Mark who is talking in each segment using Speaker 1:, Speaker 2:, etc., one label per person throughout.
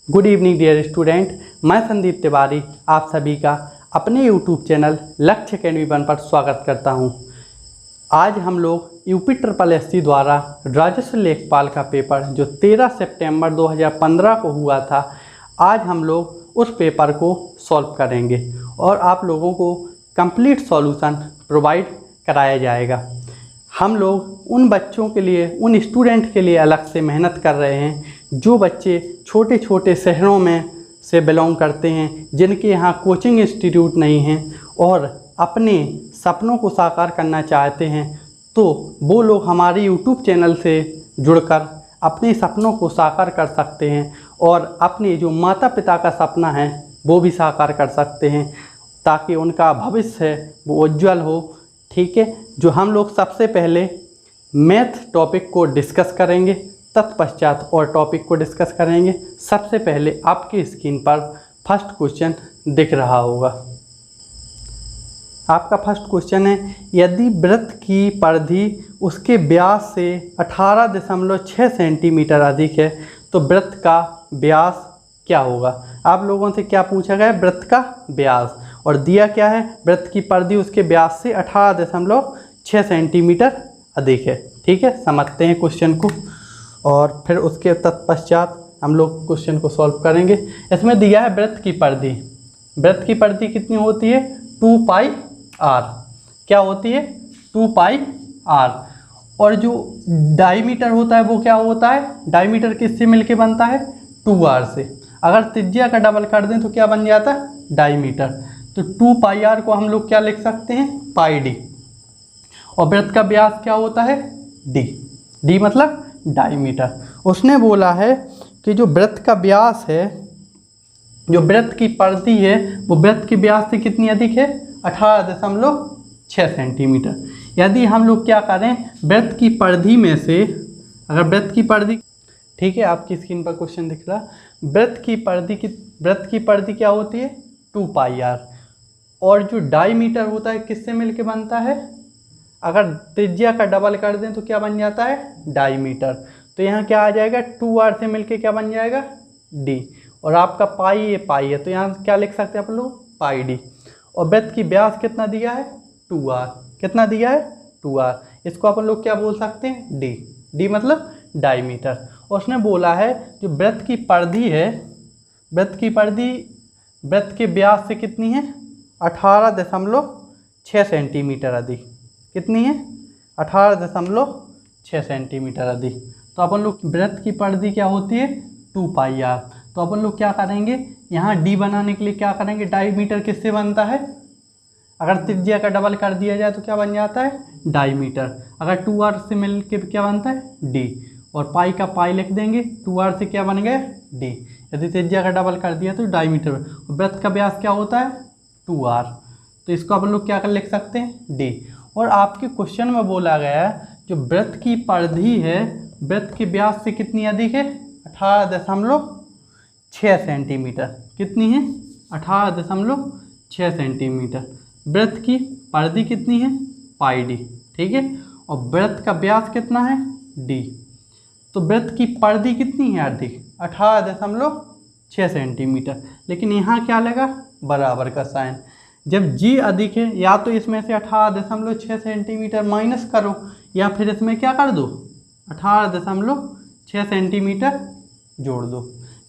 Speaker 1: Good evening dear student, मैं संदीप तिवारी आप सभी का अपने यूट्यूब चैनल लक्ष्य अकेडमी 1 पर स्वागत करता हूं। आज हम लोग यूपी ट्रिपल एससी द्वारा राजस्व लेखपाल का पेपर जो 13 सितंबर 2015 को हुआ था, आज हम लोग उस पेपर को सॉल्व करेंगे और आप लोगों को कंप्लीट सॉल्यूशन प्रोवाइड कराया जाएगा। हम लोग उन बच्चों के लिए, उन स्टूडेंट के लिए अलग से मेहनत कर रहे हैं जो बच्चे छोटे छोटे शहरों में से बिलोंग करते हैं, जिनके यहाँ कोचिंग इंस्टीट्यूट नहीं हैं और अपने सपनों को साकार करना चाहते हैं। तो वो लोग हमारे यूट्यूब चैनल से जुड़कर अपने सपनों को साकार कर सकते हैं और अपने जो माता पिता का सपना है वो भी साकार कर सकते हैं, ताकि उनका भविष्य है वो उज्जवल हो। ठीक है, जो हम लोग सबसे पहले मैथ टॉपिक को डिस्कस करेंगे, तत्पश्चात और टॉपिक को डिस्कस करेंगे। सबसे पहले आपकी स्क्रीन पर फर्स्ट क्वेश्चन दिख रहा होगा। आपका फर्स्ट क्वेश्चन है, यदि वृत्त की परिधि उसके व्यास से 18.6 सेंटीमीटर अधिक है तो वृत्त का व्यास क्या होगा। आप लोगों से क्या पूछा गया है? वृत्त का व्यास, और दिया क्या है? वृत्त की परिधि उसके व्यास से 18.6 सेंटीमीटर अधिक है। ठीक है, समझते हैं क्वेश्चन को और फिर उसके तत्पश्चात हम लोग क्वेश्चन को सॉल्व करेंगे। इसमें दिया है वृत्त की परिधि। वृत्त की परिधि कितनी होती है? 2 पाई r। क्या होती है? 2 पाई r। और जो डायमीटर होता है वो क्या होता है? डायमीटर किससे मिलके बनता है? 2r से। अगर त्रिज्या का डबल कर दें तो क्या बन जाता है? डायमीटर। तो 2 पाई r को हम लोग क्या लिख सकते हैं? पाई d। और वृत्त का व्यास क्या होता है? d। d मतलब डायमीटर। उसने बोला है कि जो वृत्त का व्यास है, जो वृत्त की परिधि है, वो वृत्त के व्यास से कितनी अधिक है? 18.6 सेंटीमीटर। यदि हम लोग क्या करें, वृत्त की परिधि में से, अगर वृत्त की परिधि, ठीक है आपकी स्क्रीन पर क्वेश्चन दिख रहा, वृत्त की परिधि क्या होती है? 2 पाई r। और जो डायमीटर होता है किससे मिलके बनता है? अगर त्रिज्या का डबल कर दें तो क्या बन जाता है? डायमीटर। तो यहाँ क्या आ जाएगा? 2r से मिलके क्या बन जाएगा? d। और आपका पाई, ये पाई है तो यहाँ क्या लिख सकते हैं आप लोग? पाई d। और वृत्त की व्यास कितना दिया है? 2r। कितना दिया है? 2r। इसको अपन लोग क्या बोल सकते हैं? d। d मतलब डायमीटर। उसने बोला है जो वृत्त की परिधि है, वृत्त की परिधि वृत्त के व्यास से कितनी है? 18.6 सेंटीमीटर अधिक। कितनी है? 18.6 सेंटीमीटर अधिक। तो अपन लोग वृत्त की परिधि क्या होती है? 2 पाई r। तो अपन लोग क्या करेंगे, यहाँ d बनाने के लिए क्या करेंगे? डायमीटर किससे बनता है? अगर त्रिज्या का डबल कर दिया जाए तो क्या बन जाता है? डायमीटर। अगर 2r से मिल के क्या बनता है? d। और पाई का पाई लिख देंगे, 2r से क्या बन गया? d। यदि त्रिज्या का डबल कर दिया तो डायमीटर। और वृत्त का व्यास क्या होता है? 2r। तो इसको अपन लोग क्या कर लिख सकते हैं? d। और आपके क्वेश्चन में बोला गया है जो वृत्त की परिधि है, वृत्त के व्यास से कितनी अधिक है? 18.6 सेंटीमीटर। कितनी है? 18.6 सेंटीमीटर। वृत्त की परिधि कितनी है? पाई d। ठीक है, और वृत्त का व्यास कितना है? d। तो वृत्त की परिधि कितनी है अधिक? 18.6 सेंटीमीटर। लेकिन यहाँ क्या लगा? बराबर का साइन। जब g अधिक है, या तो इसमें से 18.6 सेंटीमीटर माइनस करो, या फिर इसमें क्या कर दो? 18.6 सेंटीमीटर जोड़ दो।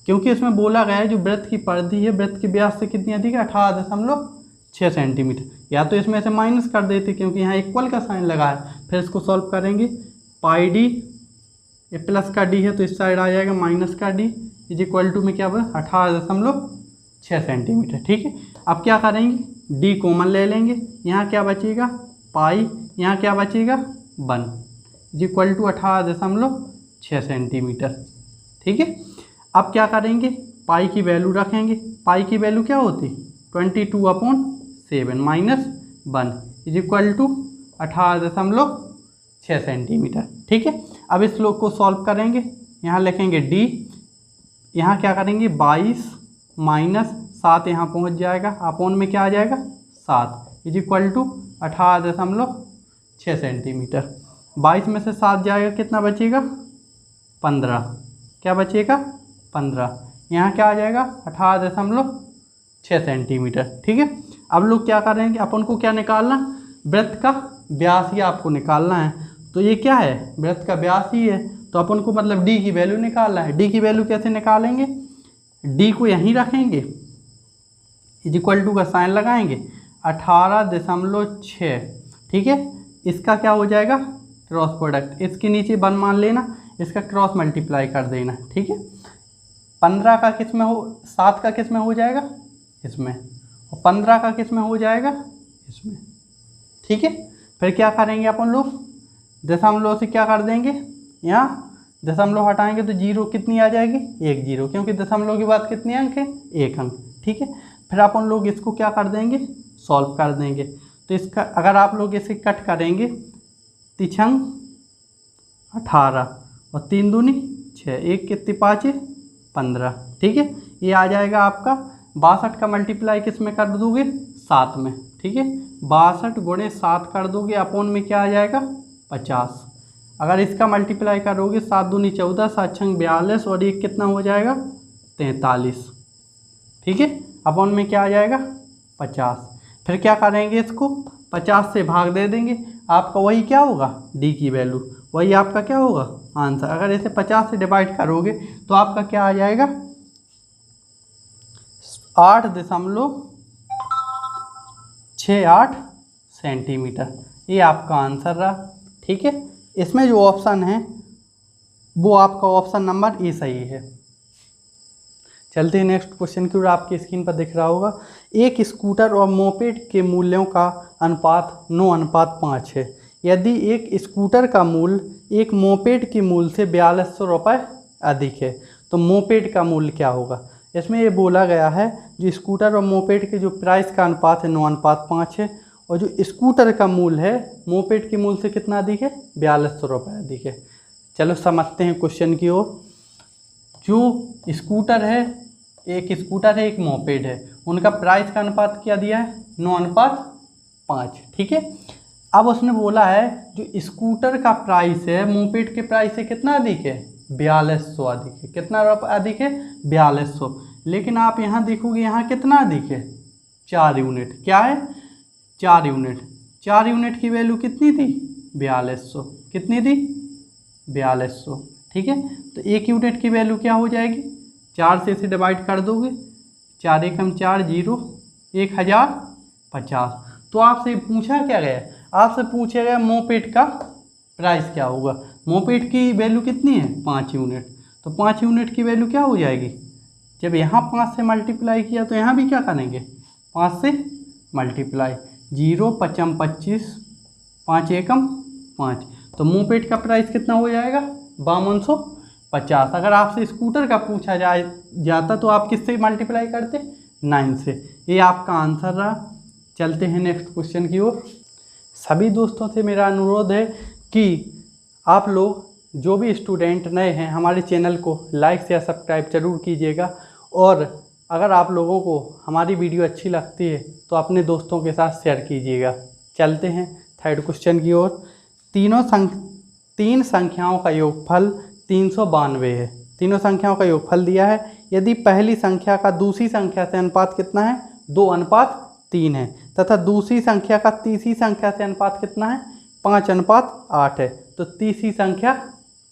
Speaker 1: क्योंकि इसमें बोला गया है जो वृत्त की परिधि है, वृत्त के व्यास से कितनी अधिक है? 18.6 सेंटीमीटर। या तो इसमें से माइनस कर देते क्योंकि यहाँ इक्वल का साइन लगा है। फिर इसको सॉल्व करेंगे। पाई d, ये प्लस का d है तो इस साइड आ जाएगा माइनस का d, इज इक्वल टू में क्या बना? 18.6 सेंटीमीटर। ठीक है, अब क्या करेंगे? d कॉमन ले लेंगे, यहाँ क्या बचेगा? पाई, यहाँ क्या बचेगा? 1 इज इक्वल टू 18.6 सेंटीमीटर। ठीक है, अब क्या करेंगे? पाई की वैल्यू रखेंगे। पाई की वैल्यू क्या होती? 22/7 minus 1 is equal to 18.6 centimetre. ठीक है, अब इस लोग को सॉल्व करेंगे। यहाँ लिखेंगे d, यहाँ क्या करेंगे? 22 माइनस 7 यहाँ पहुँच जाएगा, अपोन में क्या आ जाएगा? 7 इज इक्वल टू 18.6 सेंटीमीटर। 22 में से 7 जाएगा, कितना बचेगा? 15। क्या बचेगा? 15। यहाँ क्या आ जाएगा 18.6 सेंटीमीटर। ठीक है, अब लोग क्या कर रहे हैं कि अपन को क्या निकालना, वृत्त का व्यास ही आपको निकालना है। तो ये क्या है, वृत्त का व्यास ही है, तो अपन को मतलब डी की वैल्यू निकालना है। डी की वैल्यू कैसे निकालेंगे, डी को यहीं रखेंगे, इज इक्वल टू का साइन लगाएंगे 18.6। ठीक है, इसका क्या हो जाएगा क्रॉस प्रोडक्ट, इसके नीचे 1 मान लेना, इसका क्रॉस मल्टीप्लाई कर देना। ठीक है, 15 का किस में हो, 7 का किस में हो जाएगा इसमें, और 15 का किस में हो जाएगा इसमें। ठीक है, फिर क्या करेंगे अपन लोग, दशमलव से क्या कर देंगे, यहाँ दशमलव हटाएंगे तो जीरो कितनी आ जाएगी, 1 जीरो, क्योंकि दशमलव के बाद कितने अंक है, 1 अंक। ठीक है, फिर अपन लोग इसको क्या कर देंगे, सॉल्व कर देंगे। तो इसका अगर आप लोग इसे कट करेंगे, 3 18 और 3 दूनी 6, 1 कितनी 5 15। ठीक है, ये आ जाएगा आपका 62 का मल्टीप्लाई किस में कर दोगे 7 में। ठीक है, 62 गुणे 7 कर दोगे, अपोन में क्या आ जाएगा 50। अगर इसका मल्टीप्लाई करोगे 7 दूनी 14, 7 छंग 42 और 1 कितना हो जाएगा 43। ठीक है, अपोन में क्या आ जाएगा 50। फिर क्या करेंगे, इसको 50 से भाग दे देंगे, आपका वही क्या होगा डी की वैल्यू, वही आपका क्या होगा आंसर। अगर इसे 50 से डिवाइड करोगे तो आपका क्या आ जाएगा 8.68 सेंटीमीटर, ये आपका आंसर रहा। ठीक है, इसमें जो ऑप्शन है वो आपका ऑप्शन नंबर ए सही है। चलते हैं नेक्स्ट क्वेश्चन की ओर, आपकी स्क्रीन पर दिख रहा होगा। एक स्कूटर और मोपेड के मूल्यों का अनुपात 9:5 है। यदि एक स्कूटर का मूल्य एक मोपेड के मूल्य से 4200 रुपये अधिक है तो मोपेड का मूल्य क्या होगा। इसमें ये बोला गया है जो स्कूटर और मोपेड के जो प्राइस का अनुपात है 9:5 है, और जो स्कूटर का मूल्य है मोपेड के मूल्य से कितना अधिक है 4200 रुपये अधिक है। चलो समझते हैं क्वेश्चन की ओर। जो स्कूटर है, एक स्कूटर है एक मोपेड है, उनका प्राइस का अनुपात क्या दिया है 9:5। ठीक है, अब उसने बोला है जो स्कूटर का प्राइस है मोपेड के प्राइस से कितना अधिक है 4200 अधिक है। कितना अधिक है 4200, लेकिन आप यहाँ देखोगे यहाँ कितना अधिक है 4 यूनिट। क्या है 4 यूनिट। 4 यूनिट की वैल्यू कितनी थी 4200, कितनी थी 4200। ठीक है, तो 1 यूनिट की वैल्यू क्या हो जाएगी, 4 से इसे डिवाइड कर दोगे, 4 एकम 4 जीरो, 1050। तो आपसे पूछा क्या गया, आपसे पूछा गया मोपेड का प्राइस क्या होगा। मोपेड की वैल्यू कितनी है 5 यूनिट, तो 5 यूनिट की वैल्यू क्या हो जाएगी, जब यहाँ 5 से मल्टीप्लाई किया तो यहाँ भी क्या करेंगे 5 से मल्टीप्लाई, 0 5 25, 5 एकम 5, तो मोपेड का प्राइस कितना हो जाएगा 5250। अगर आपसे स्कूटर का पूछा जाता तो आप किससे मल्टीप्लाई करते 9 से। ये आपका आंसर रहा। चलते हैं नेक्स्ट क्वेश्चन की ओर। सभी दोस्तों से मेरा अनुरोध है कि आप लोग जो भी स्टूडेंट नए हैं हमारे चैनल को लाइक शेयर सब्सक्राइब जरूर कीजिएगा, और अगर आप लोगों को हमारी वीडियो अच्छी लगती है तो अपने दोस्तों के साथ शेयर कीजिएगा। चलते हैं थर्ड क्वेश्चन की ओर। 3 संख्याओं का योगफल 392 है। तीनों संख्याओं का योगफल दिया है। यदि पहली संख्या का दूसरी संख्या से अनुपात कितना है 2:3 है, तथा दूसरी संख्या का तीसरी संख्या से अनुपात कितना है 5:8 है, तो तीसरी संख्या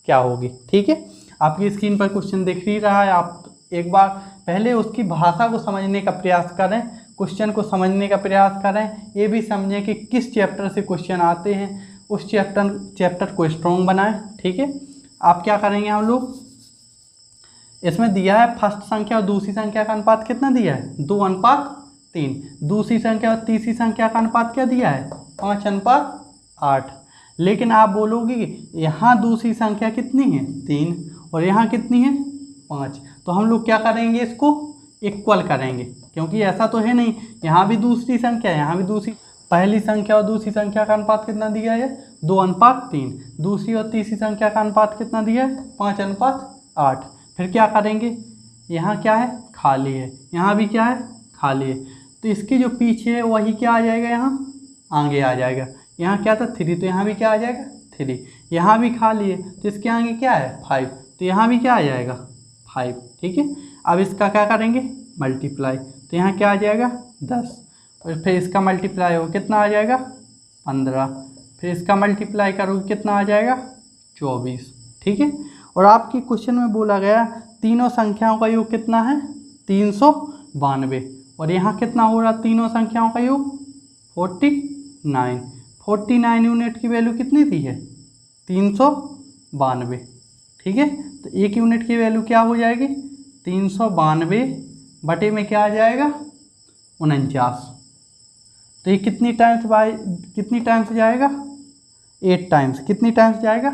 Speaker 1: क्या होगी। ठीक है, आपकी स्क्रीन पर क्वेश्चन दिख ही रहा है। आप एक बार पहले उसकी भाषा को समझने का प्रयास करें, क्वेश्चन को समझने का प्रयास करें, ये भी समझें कि किस चैप्टर से क्वेश्चन आते हैं, उस चैप्टर को स्ट्रॉन्ग बनाएं। ठीक है, आप क्या करेंगे, हम लोग इसमें दिया है फर्स्ट संख्या और दूसरी संख्या का अनुपात कितना दिया है 2:3, दूसरी संख्या और तीसरी संख्या का अनुपात क्या दिया है 5:8। लेकिन आप बोलोगे कि यहाँ दूसरी संख्या कितनी है 3 और यहाँ कितनी है 5, तो हम लोग क्या करेंगे, इसको इक्वल करेंगे, क्योंकि ऐसा तो है नहीं, यहाँ भी दूसरी संख्या यहाँ भी दूसरी, पहली संख्या और दूसरी संख्या का अनुपात कितना दिया है 2:3, दूसरी और तीसरी संख्या का अनुपात कितना दिया है 5:8। फिर क्या करेंगे, यहाँ क्या है खाली है, यहाँ भी क्या है खाली है, तो इसके जो पीछे है वही क्या आ जाएगा, यहाँ आगे आ जाएगा। यहाँ क्या था 3, तो यहाँ भी क्या आ जाएगा 3, यहाँ भी खाली है तो इसके आगे क्या है 5, तो यहाँ भी क्या आ जाएगा 5। ठीक है, अब इसका क्या करेंगे, मल्टीप्लाई, तो यहाँ क्या आ जाएगा 10, और फिर इसका मल्टीप्लाई हो कितना आ जाएगा 15, फिर इसका मल्टीप्लाई करोगे कितना आ जाएगा 24। ठीक है, और आपकी क्वेश्चन में बोला गया तीनों संख्याओं का योग कितना है 392, और यहाँ कितना हो रहा तीनों संख्याओं का योग 49 यूनिट की वैल्यू कितनी दी है 392। ठीक है, तो एक यूनिट की वैल्यू क्या हो जाएगी 392 बटे में क्या आ जाएगा 49, तो ये कितनी टाइम्स जाएगा 8 टाइम्स, कितनी टाइम्स जाएगा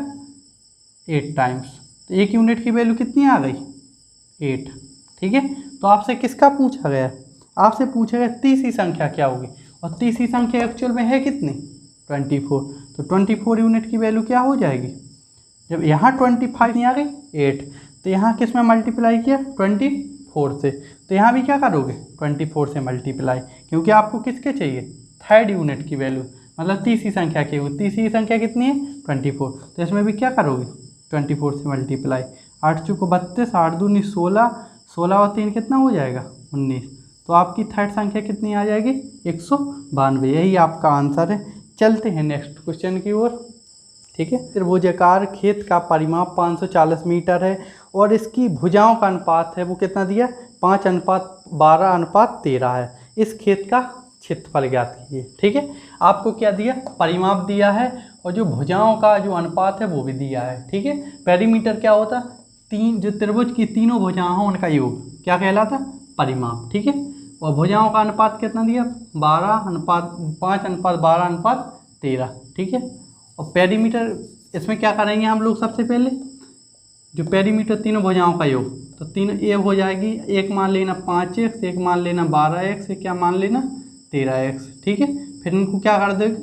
Speaker 1: 8 टाइम्स, तो एक यूनिट की वैल्यू कितनी आ गई 8। ठीक है, तो आपसे किसका पूछा गया, आपसे पूछा गया तीसरी संख्या क्या होगी, और तीसरी संख्या एक्चुअल में है कितनी 24, तो 24 यूनिट की वैल्यू क्या हो जाएगी, जब यहाँ 25 नहीं आ गई 8, तो यहाँ किस में मल्टीप्लाई किया 24 से, तो यहाँ भी क्या करोगे 24 से मल्टीप्लाई, क्योंकि आपको किसके चाहिए थर्ड यूनिट की वैल्यू, मतलब तीसरी संख्या की होगी, तीसरी संख्या कितनी है 24, तो इसमें भी क्या करोगे 24 से मल्टीप्लाई, 8 चौको 32, 8 दूनी 16, 16 और 3 कितना हो जाएगा 19, तो आपकी थर्ड संख्या कितनी आ जाएगी 192, यही आपका आंसर है। चलते हैं नेक्स्ट क्वेश्चन की ओर। ठीक है, त्रिभुजाकार खेत का परिमाप 540 मीटर है और इसकी भुजाओं का अनुपात है वो कितना दिया 5:12:13 है। इस खेत का क्षेत्रफल ज्ञात कीजिए। ठीक है, आपको क्या दिया परिमाप दिया है और जो भुजाओं का जो अनुपात है वो भी दिया है। ठीक है, पेरीमीटर क्या होता जो त्रिभुज की तीनों भुजाएं हों उनका योग क्या कहलाता परिमाप। ठीक है, और भुजाओं का अनुपात कितना दिया 5:12:13। ठीक है, और पेरीमीटर इसमें क्या करेंगे हम लोग सबसे पहले जो पेरीमीटर तीनों भुजाओं का योग, तो तीनों ए हो जाएगी, एक मान लेना 5x, एक मान लेना 12x, एक क्या मान लेना 13x। ठीक है, फिर इनको क्या कर दोगे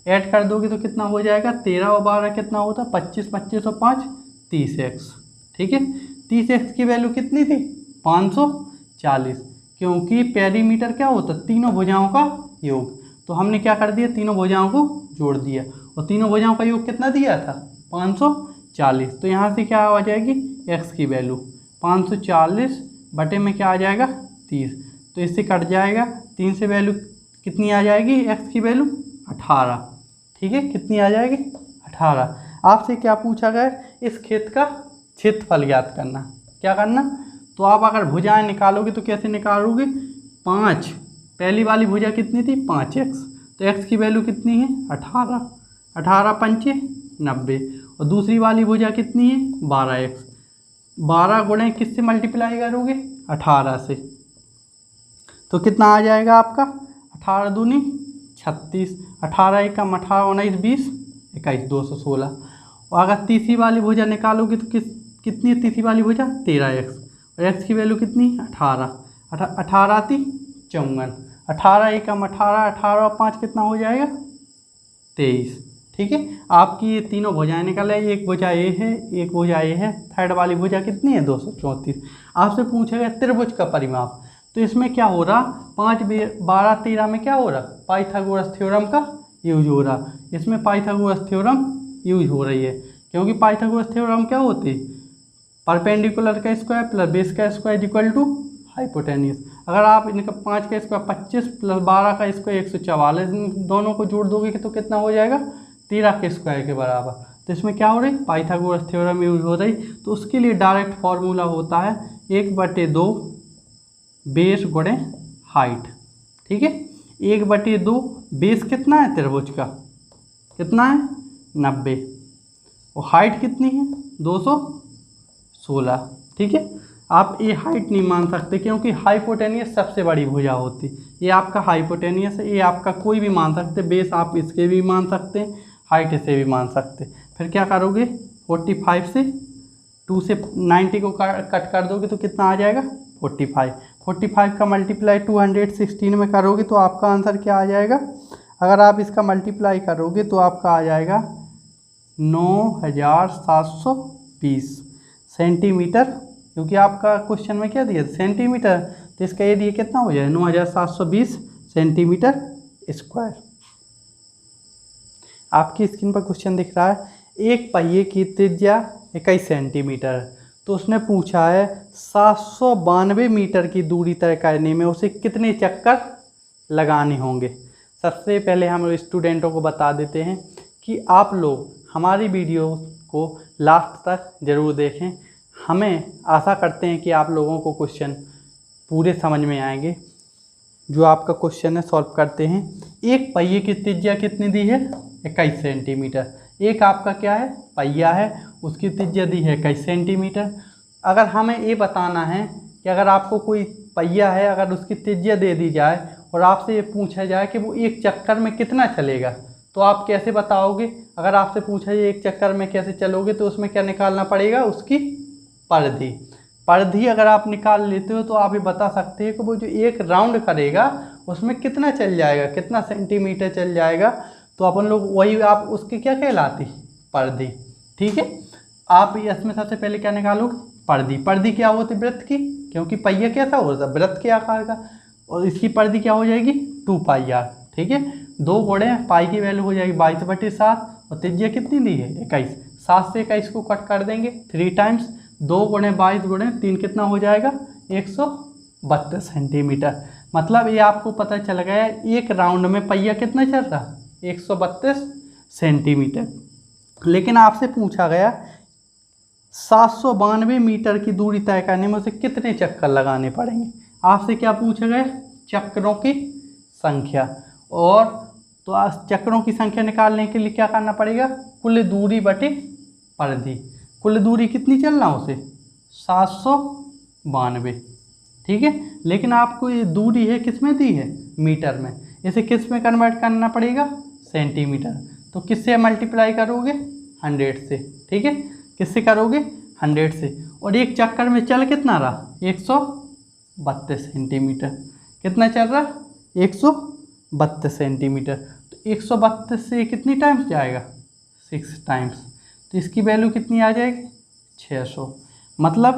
Speaker 1: ऐड कर दोगे तो कितना हो जाएगा 13 और 12 कितना होता 25, 25 और 5 30x। ठीक है, 30x की वैल्यू कितनी थी 540, क्योंकि पेरीमीटर क्या होता तीनों भुजाओं का योग, तो हमने क्या कर दिया तीनों भुजाओं को जोड़ दिया और तीनों भुजाओं का योग कितना दिया था 540, तो यहाँ से क्या आ जाएगी x की वैल्यू 540 बटे में क्या आ जाएगा 30, तो इससे कट जाएगा 3 से वैल्यू कितनी आ जाएगी x की वैल्यू 18। ठीक है, कितनी आ जाएगी 18। आपसे क्या पूछा गया इस खेत का क्षेत्रफल ज्ञात करना, क्या करना, तो आप अगर भुजाएं निकालोगे तो कैसे निकालोगे 5, पहली वाली भुजा कितनी थी 5x, तो x की वैल्यू कितनी है 18, 18 पंचे 90, और दूसरी वाली भुजा कितनी है 12x, 12 गुणे किससे मल्टीप्लाई करोगे 18 से, तो कितना आ जाएगा आपका 18 दूनी 36, 18 एकम 18 19 20 21 216। और अगर तीसरी वाली भुजा निकालोगे तो कितनी है तीसरी वाली भुजा 13x, और x की वैल्यू कितनी 18, 18 थी 54, 18 एकम 18, 18 और 5 कितना हो जाएगा 23। ठीक है, आपकी ये तीनों भुजाएं निकल आई, एक भुजा ये है एक भुजा ये है, थर्ड वाली भुजा कितनी है 234। आपसे पूछेगा त्रिभुज का परिमाप, तो इसमें क्या हो रहा 5 12 13 में क्या हो रहा पाइथागोरस थ्योरम का यूज हो रहा, इसमें पाइथागोरस थ्योरम यूज हो रही है, क्योंकि पाइथागोरस थ्योरम क्या होती परपेंडिकुलर का स्क्वायर प्लस बेस का स्क्वायर इक्वल टू हाइपोटेन्यूस। अगर आप इनका 5 का स्क्वायर 25 प्लस 12 का स्क्वायर 144 दोनों को जोड़ दोगे तो कितना हो जाएगा 13 के स्क्वायर के बराबर, तो इसमें क्या हो रही पाइथागोरस थ्योरम यूज हो रही, तो उसके लिए डायरेक्ट फार्मूला होता है 1/2 बेस गुणे हाइट। ठीक है, 1/2 बेस कितना है त्रिभुज का कितना है 90, और हाइट कितनी है 216। ठीक है, आप ये हाइट नहीं मान सकते क्योंकि हाइपोटेनियस सबसे बड़ी भुजा होती, ये आपका हाइपोटेनियस है, ये आपका कोई भी मान सकते, बेस आप इसके भी मान सकते हैं, हाइट इसे भी मान सकते। फिर क्या करोगे 45 से 2 से 90 को कट कर दोगे तो कितना आ जाएगा 45 का मल्टीप्लाई 216 में करोगे तो आपका आंसर क्या आ जाएगा, अगर आप इसका मल्टीप्लाई करोगे तो आपका आ जाएगा 9720 सेंटीमीटर, क्योंकि आपका क्वेश्चन में क्या दिया सेंटीमीटर, तो इसका एरिया कितना हो जाए 9720 सेंटीमीटर स्क्वायर। आपकी स्क्रीन पर क्वेश्चन दिख रहा है एक पहिए की त्रिज्या 21 सेंटीमीटर, तो उसने पूछा है 792 मीटर की दूरी तय करने में उसे कितने चक्कर लगाने होंगे। सबसे पहले हम स्टूडेंटों को बता देते हैं कि आप लोग हमारी वीडियो को लास्ट तक ज़रूर देखें। हमें आशा करते हैं कि आप लोगों को क्वेश्चन पूरे समझ में आएंगे। जो आपका क्वेश्चन है सॉल्व करते हैं। एक पहिए की त्रिज्या कितनी दी है? 21 सेंटीमीटर। एक आपका क्या है? पहिया है, उसकी त्रिज्या दी है 21 सेंटीमीटर। अगर हमें ये बताना है कि अगर आपको कोई पहिया है, अगर उसकी त्रिज्या दे दी जाए और आपसे ये पूछा जाए कि वो एक चक्कर में कितना चलेगा, तो आप कैसे बताओगे? अगर आपसे पूछा जाए एक चक्कर में कैसे चलोगे, तो उसमें क्या निकालना पड़ेगा? उसकी परिधि। परिधि अगर आप निकाल लेते हो तो आप ये बता सकते हैं कि वो जो एक राउंड करेगा उसमें कितना चल जाएगा, कितना सेंटीमीटर चल जाएगा। तो अपन लोग वही आप उसकी क्या कहलाती? परिधि। ठीक है, आप इसमें सबसे पहले क्या निकालोगे? परिधि। परिधि क्या होती? वृत्त की, क्योंकि पहिया कैसा होता है? वृत्त के आकार का। और इसकी परिधि क्या हो जाएगी? 2πr। ठीक है, 2 गुणे पाई की वैल्यू हो जाएगी 22/7 और त्रिज्या कितनी दी है? 21। 7 से 21 को कट कर देंगे 3 टाइम्स। 2 गुणे 22 गुणे 3 कितना हो जाएगा? 132 सेंटीमीटर। मतलब ये आपको पता चल गया एक राउंड में पहिया कितना चल रहा? 132 सेंटीमीटर। लेकिन आपसे पूछा गया 792 मीटर की दूरी तय करने में उसे कितने चक्कर लगाने पड़ेंगे। आपसे क्या पूछा गया? चक्रों की संख्या। और तो चक्रों की संख्या निकालने के लिए क्या करना पड़ेगा? कुल दूरी बटे परिधि। कुल दूरी कितनी चलना उसे? 792। ठीक है, लेकिन आपको ये दूरी है किस में दी है? मीटर में। इसे किस में कन्वर्ट करना पड़ेगा? सेंटीमीटर। तो किससे मल्टीप्लाई करोगे? 100 से। ठीक है, किससे करोगे? 100 से। और एक चक्कर में चल कितना रहा? 132 सेंटीमीटर। कितना चल रहा? 132 सेंटीमीटर। तो 132 से कितनी टाइम्स जाएगा? 6 टाइम्स। तो इसकी वैल्यू कितनी आ जाएगी? 600। मतलब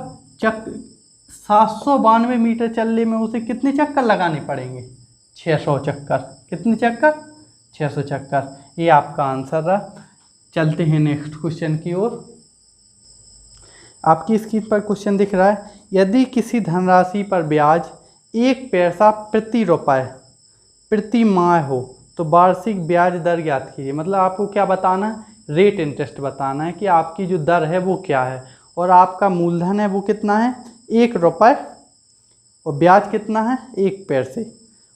Speaker 1: 792 मीटर चलने में उसे कितने चक्कर लगाने पड़ेंगे? 600 चक्कर। कितने चक्कर? 600 चक्कर। ये आपका आंसर रहा। चलते हैं नेक्स्ट क्वेश्चन की ओर। आपकी स्क्रीन पर क्वेश्चन दिख रहा है, यदि किसी धनराशि पर ब्याज 1 पैसा प्रति रुपये प्रति माह हो तो वार्षिक ब्याज दर ज्ञात कीजिए। मतलब आपको क्या बताना है? रेट इंटरेस्ट बताना है कि आपकी जो दर है वो क्या है। और आपका मूलधन है वो कितना है? 1 रुपये। और ब्याज कितना है? 1 पैसे।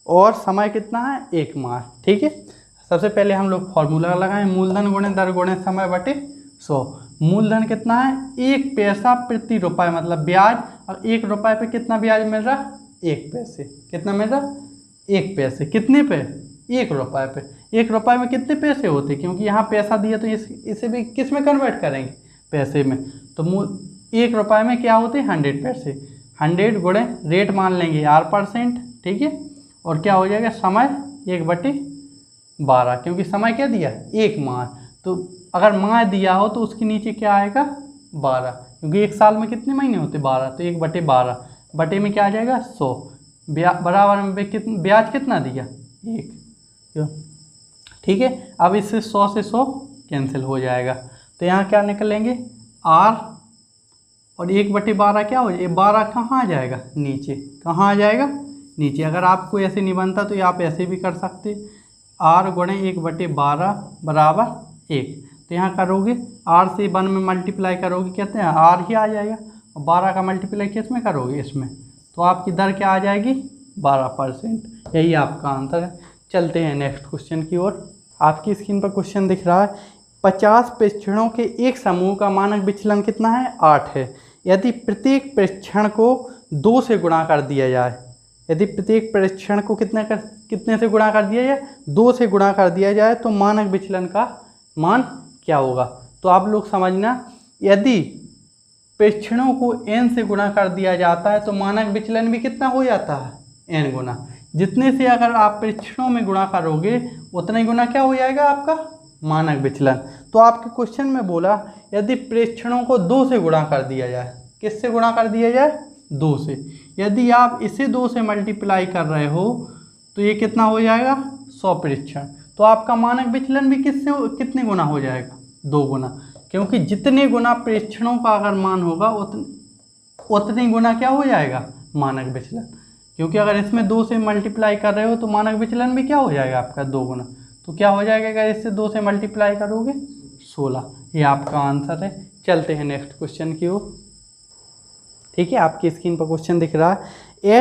Speaker 1: और समय कितना है? 1 माह। ठीक है, सबसे पहले हम लोग फॉर्मूला लगाएं। मूलधन गुणे दर गुणे समय बटे 100। मूलधन कितना है? 1 पैसा प्रति रुपये, मतलब ब्याज। और 1 रुपये पे कितना ब्याज मिल रहा? 1 पैसे। कितना मिल रहा? 1 पैसे। कितने पे? 1 रुपये पे। 1 रुपये में कितने पैसे होते? क्योंकि यहाँ पैसा दिया तो इसे भी किस में कन्वर्ट करेंगे? पैसे में। तो 1 रुपये में क्या होते? 100 पैसे। 100 गुणे रेट मान लेंगे R%। ठीक है, और क्या हो जाएगा? समय 1/12, क्योंकि समय क्या दिया? 1 माह। तो अगर माह दिया हो तो उसके नीचे क्या आएगा? 12, क्योंकि 1 साल में कितने महीने होते? 12। तो 1/12 बटे में क्या आ जाएगा? 100। बराबर में कितना ब्याज कितना दिया? 1। ठीक है, अब इससे 100 से 100 कैंसिल हो जाएगा। तो यहाँ क्या निकलेंगे? R और 1/12 क्या हो जाएगा? 12 कहाँ आ जाएगा? नीचे। कहाँ आ जाएगा? नीचे। अगर आपको ऐसे नहीं बनता तो आप ऐसे भी कर सकते। R गुणे 1/12 बराबर 1। तो यहाँ करोगे R से 1 में मल्टीप्लाई करोगे, कहते हैं R ही आ जाएगा। और 12 का मल्टीप्लाई किस में करोगे? इसमें। तो आपकी दर क्या आ जाएगी? 12%। यही आपका आंसर है। चलते हैं नेक्स्ट क्वेश्चन की ओर। आपकी स्क्रीन पर क्वेश्चन दिख रहा है, 50 प्रेक्षणों के एक समूह का मानक विचलन कितना है? 8 है। यदि प्रत्येक प्रेक्षण को 2 से गुणा कर दिया जाए, यदि प्रत्येक प्रेक्षण को कितने से गुणा कर दिया जाए? 2 से गुणा कर दिया जाए तो मानक विचलन का मान क्या होगा? तो आप लोग समझना, यदि प्रेक्षणों को n से गुणा कर दिया जाता है तो मानक विचलन भी कितना हो जाता है? n गुना। जितने से अगर आप प्रेक्षणों में गुणा करोगे उतना ही गुना क्या हो जाएगा आपका? मानक विचलन। तो आपके क्वेश्चन में बोला यदि प्रेक्षणों को 2 से गुणा कर दिया जाए। किससे गुणा कर दिया जाए? 2 से। यदि आप इसे 2 से मल्टीप्लाई कर रहे हो तो ये कितना हो जाएगा? 100 प्रेक्षण। तो आपका मानक विचलन भी कितने गुना हो जाएगा? 2 गुना। क्योंकि जितने गुना प्रेक्षणों का अगर मान होगा उतनी गुना क्या हो जाएगा, मानक विचलन। क्योंकि अगर इसमें 2 से मल्टीप्लाई कर रहे हो तो मानक विचलन भी क्या हो जाएगा आपका 2 गुना। तो क्या हो जाएगा अगर इससे 2 से मल्टीप्लाई करोगे 16। ये आपका आंसर है। चलते हैं नेक्स्ट क्वेश्चन की ओर। ठीक है, आपकी स्क्रीन पर क्वेश्चन दिख रहा है,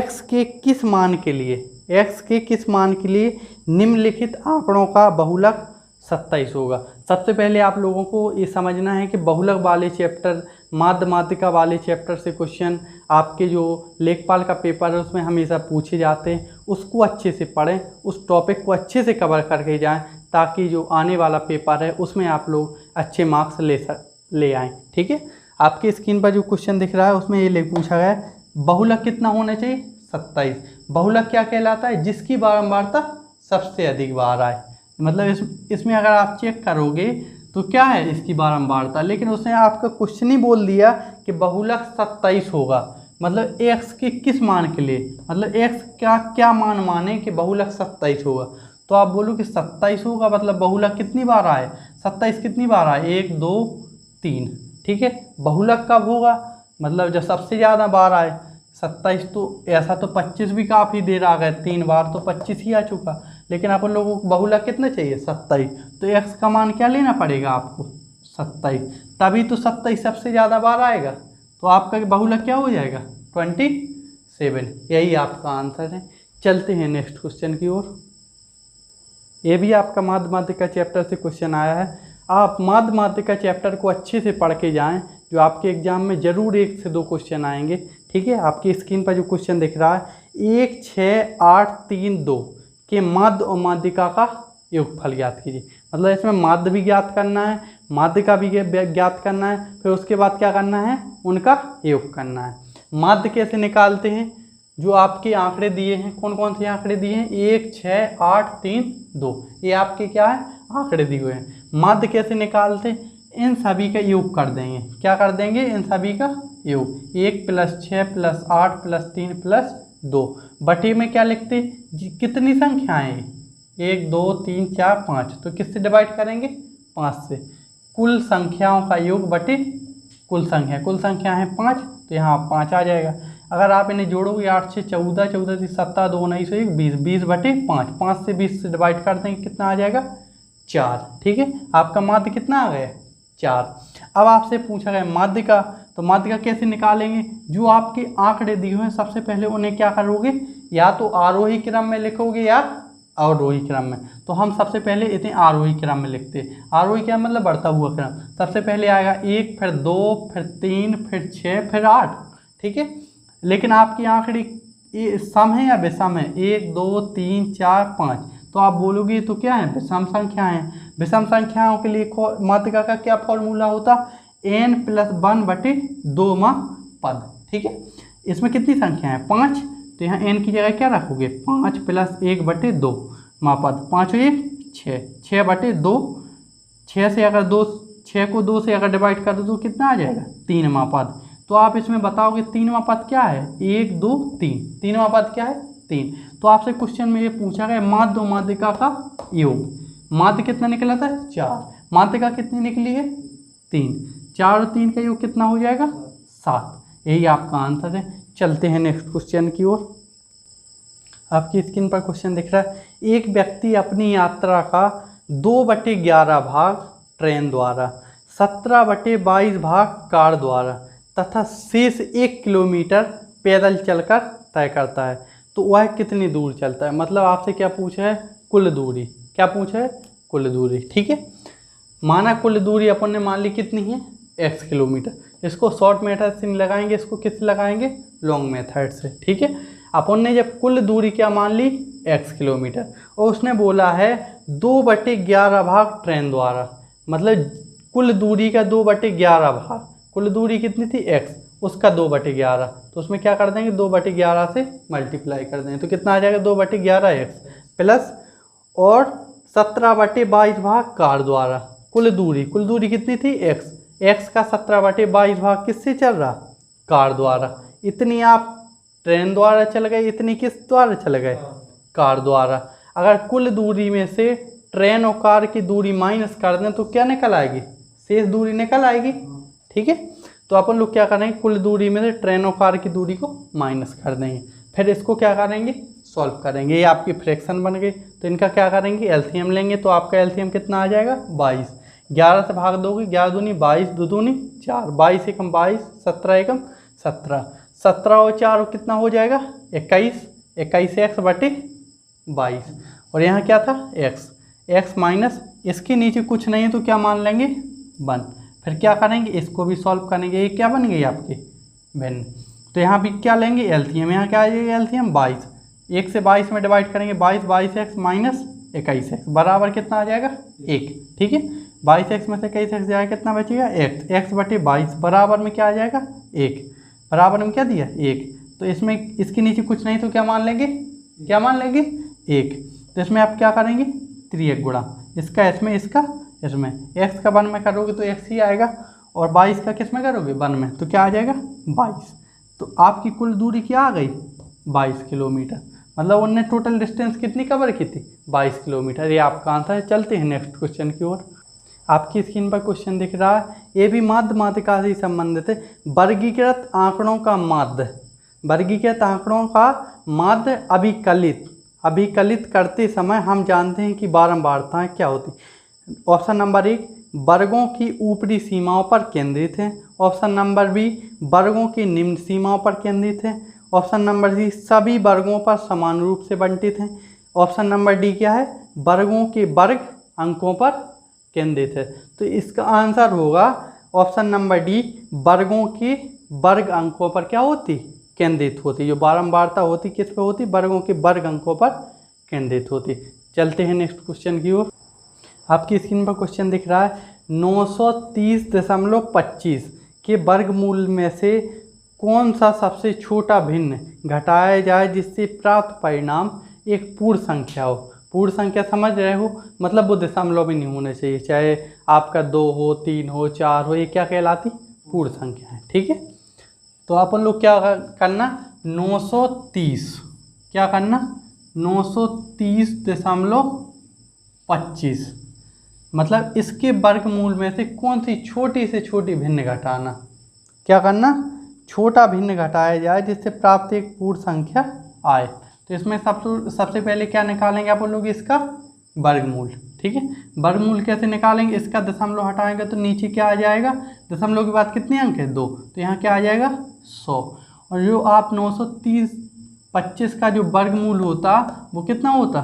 Speaker 1: x के किस मान के लिए निम्नलिखित आंकड़ों का बहुलक 27 होगा। सबसे पहले आप लोगों को ये समझना है कि बहुलक वाले चैप्टर, माध्यमातिका वाले चैप्टर से क्वेश्चन आपके जो लेखपाल का पेपर है उसमें हमेशा पूछे जाते हैं। उसको अच्छे से पढ़ें, उस टॉपिक को अच्छे से कवर करके जाएं, ताकि जो आने वाला पेपर है उसमें आप लोग अच्छे मार्क्स ले आएँ। ठीक है, आपकी स्क्रीन पर जो क्वेश्चन दिख रहा है उसमें ये पूछा गया है, बहुलक कितना होना चाहिए, 27। बहुलक क्या कहलाता है, जिसकी बारंबारता सबसे अधिक बार आए। मतलब इसमें अगर आप चेक करोगे तो क्या है इसकी बारंबारता, लेकिन उसने आपका क्वेश्चन ही बोल दिया कि बहुलक 27 होगा। मतलब x के किस मान के लिए, मतलब x का क्या मान माने कि बहुलक 27 होगा। तो आप बोलो कि 27 होगा, मतलब बहुलक कितनी बार आए, 27 कितनी बार आए, 1 2 3। ठीक है, बहुलक कब होगा, मतलब जब सबसे ज़्यादा बार आए 27। तो ऐसा तो 25 भी काफ़ी देर आ गए, 3 बार तो 25 ही आ चुका, लेकिन अपन लोगों को बहुलक कितना चाहिए, 27। तो x का मान क्या लेना पड़ेगा आपको, 27, तभी तो 27 सबसे ज़्यादा बार आएगा। तो आपका बहुलक क्या हो जाएगा, 27। यही आपका आंसर है। चलते हैं नेक्स्ट क्वेश्चन की ओर। ये भी आपका माध्यमातिका चैप्टर से क्वेश्चन आया है। आप माध्यमातिका चैप्टर को अच्छे से पढ़ के जाएं, जो आपके एग्जाम में ज़रूर 1 से 2 क्वेश्चन आएंगे। ठीक है, आपकी स्क्रीन पर जो क्वेश्चन दिख रहा है, 1 6 8 3 2 के माध्य और माध्यिका का योगफल ज्ञात कीजिए। मतलब इसमें माध्य भी ज्ञात करना है, माध्यिका भी ज्ञात करना है, फिर उसके बाद क्या करना है, उनका योग करना है। माध्य कैसे निकालते हैं, जो आपके आंकड़े दिए हैं, कौन कौन से आंकड़े दिए हैं, 1 6 8 3 2, ये आपके क्या है, आंकड़े दिए हुए हैं। माध्य कैसे निकालते हैं, इन सभी का योग कर देंगे। क्या कर देंगे, इन सभी का योग, 1 + 6 + 8 + 3 + 2 बटे में क्या लिखते, कितनी संख्याएं, 1 2 3 4 5, तो किससे डिवाइड करेंगे, 5 से। कुल संख्याओं का योग बटे कुल संख्या है 5, तो यहाँ 5 आ जाएगा। अगर आप इन्हें जोड़ोगे, 8 से 14, 14 से 17, 2 9 से 1 20, 20 बटे 5, 5 से 20 से डिवाइड कर देंगे, कितना आ जाएगा, 4। ठीक है, आपका माध्य कितना आ गया, 4। अब आपसे पूछा गया माध्य का, तो माध्य का कैसे निकालेंगे, जो आपके आंकड़े दिए हुए हैं सबसे पहले उन्हें क्या करोगे, या तो आरोही क्रम में लिखोगे या अवरोही क्रम में। तो हम सबसे पहले इतने आरोही क्रम में लिखते हैं। आरोही क्रम मतलब बढ़ता हुआ क्रम। सबसे पहले आएगा 1, फिर 2, फिर 3, फिर 6, फिर 8। ठीक है, लेकिन आपकी आंकड़ी सम है या विषम है, 1 2 3 4 5, तो आप बोलोगे तो क्या है, विषम संख्या है। विषम संख्याओं के लिए माध्यिका का क्या फॉर्मूला होता, n + 1 बटे 2 पद। ठीक है, इसमें कितनी संख्या है, 5, तो यहाँ n की जगह क्या रखोगे, 5 + 1 बटे 2 पद, 5 और 1 6, 6 बटे 2, 6 से अगर 6 को 2 से अगर डिवाइड कर दो तो कितना आ जाएगा, 3 पद। तो आप इसमें बताओगे 3वां पद क्या है, 1 2 3, 3वां पद क्या है, 3। तो आपसे क्वेश्चन में ये पूछा गया माध्य और माध्यिका का योग। माध्य कितना निकला था, 4, माध्यिका कितनी निकली है, 3, 4 और 3 का योग कितना हो जाएगा, 7। यही आपका आंसर है। चलते हैं नेक्स्ट क्वेश्चन की ओर। आपकी स्क्रीन पर क्वेश्चन दिख रहा है, एक व्यक्ति अपनी यात्रा का 2/11 भाग ट्रेन द्वारा, 17/22 भाग कार द्वारा तथा शेष 1 किलोमीटर पैदल चलकर तय करता है, तो वह कितनी दूर चलता है। मतलब आपसे क्या पूछा है, कुल दूरी। क्या पूछा है, कुल दूरी। ठीक है, माना कुल दूरी अपन ने मान ली कितनी है, x किलोमीटर। इसको शॉर्ट मेथड से नहीं लगाएंगे, इसको किससे लगाएंगे, लॉन्ग मेथड से। ठीक है, अपन ने जब कुल दूरी क्या मान ली, x किलोमीटर, और उसने बोला है 2/11 भाग ट्रेन द्वारा, मतलब कुल दूरी का 2/11 भाग, कुल दूरी कितनी थी, x, उसका 2/11, तो उसमें क्या कर देंगे, 2/11 से मल्टीप्लाई कर देंगे, तो कितना आ जाएगा, 2/11 x प्लस और 17/22 भाग कार द्वारा। कुल दूरी कितनी थी, x का 17/22 भाग किससे चल रहा, कार द्वारा। इतनी आप ट्रेन द्वारा चल गए, इतनी किस द्वारा चल गए, कार द्वारा। अगर कुल दूरी में से ट्रेन और कार की दूरी माइनस कर दें तो क्या निकल आएगी, शेष दूरी निकल आएगी। ठीक है, तो अपन लोग क्या करेंगे, कुल दूरी में से ट्रेन और कार की दूरी को माइनस कर देंगे, फिर इसको क्या करेंगे, सॉल्व करेंगे। ये आपकी फ्रैक्शन बन गई, तो इनका क्या करेंगे, एलसीएम लेंगे। तो आपका एलसीएम कितना आ जाएगा, 22। 11 से भाग दोगे, 11 दूनी 22, 2 दूनी 4, 22 एकम 22, 17 एकम 17, 17 और 4 कितना हो जाएगा, 21, 21 एक्स बटे 22। और यहाँ क्या था, एक्स, एक्स माइनस इसके नीचे कुछ नहीं है तो क्या मान लेंगे, 1। फिर क्या करेंगे, इसको भी सॉल्व करेंगे। ये क्या बन गई आपकी भिन्न। तो यहाँ भी क्या लेंगे, एलसीएम। यहाँ क्या आ जाएगा एलसीएम, 22। 1 से 22 में डिवाइड करेंगे, 22, 22x माइनस 21x बराबर कितना आ जाएगा, 1। ठीक है, 22x में से 21x जाएगा, कितना बचेगा, x, x बटे 22 बराबर में क्या आ जाएगा, 1। बराबर में क्या दिया, 1। तो इसमें इसके नीचे कुछ नहीं तो क्या मान लेंगे, क्या मान लेंगे, 1। तो इसमें आप क्या करेंगे, 3 गुणा इसका इसमें, इसका इसमें, x का 1 में करोगे तो x ही आएगा, और 22 का किस में करोगे, 1 में, तो क्या आ जाएगा, 22। तो आपकी कुल दूरी क्या आ गई, 22 किलोमीटर। मतलब उनने टोटल डिस्टेंस कितनी कवर की थी, 22 किलोमीटर। ये आपका आंसर है। चलते हैं नेक्स्ट क्वेश्चन की ओर। आपकी स्क्रीन पर क्वेश्चन दिख रहा है, ये भी माध्य मात्रिका से संबंधित है। वर्गीकृत आंकड़ों का माध्य, वर्गीकृत आंकड़ों का माध्य अभिकलित करते समय हम जानते हैं कि बारंबारताएं क्या होती। ऑप्शन नंबर 1 वर्गों की ऊपरी सीमाओं पर केंद्रित है। ऑप्शन नंबर बी वर्गों की निम्न सीमाओं पर केंद्रित है। ऑप्शन नंबर सी सभी वर्गों पर समान रूप से बंटित हैं। ऑप्शन नंबर डी क्या है, वर्गों के वर्ग अंकों पर केंद्रित है। तो इसका आंसर होगा ऑप्शन नंबर डी, वर्गों के वर्ग अंकों पर क्या होती, केंद्रित होती। जो बारंबारता होती किस पे होती, वर्गों के वर्ग अंकों पर केंद्रित होती। चलते हैं नेक्स्ट क्वेश्चन की ओर। आपकी स्क्रीन पर क्वेश्चन दिख रहा है, 930.25 के वर्गमूल में से कौन सा सबसे छोटा भिन्न घटाया जाए जिससे प्राप्त परिणाम एक पूर्ण संख्या हो। पूर्ण संख्या समझ रहे हो, मतलब वो दशमलव भी नहीं होने चाहिए, चाहे आपका 2 हो, 3 हो, 4 हो, ये क्या कहलाती, पूर्ण संख्या है। ठीक है, तो अपन लोग क्या करना, 930 क्या करना, 930.25 मतलब इसके वर्गमूल में से कौन सी छोटी से छोटी भिन्न घटाना। क्या करना, छोटा भिन्न घटाया जाए जिससे प्राप्त एक पूर्ण संख्या आए। तो इसमें सबसे पहले क्या निकालेंगे आप लोग, इसका वर्गमूल। ठीक है, वर्गमूल कैसे निकालेंगे, इसका दशमलव हटाएंगे तो नीचे क्या आ जाएगा, दशमलव के बाद कितने अंक है, 2, तो यहाँ क्या आ जाएगा 100। और जो आप 930.25 का जो वर्गमूल होता वो कितना होता,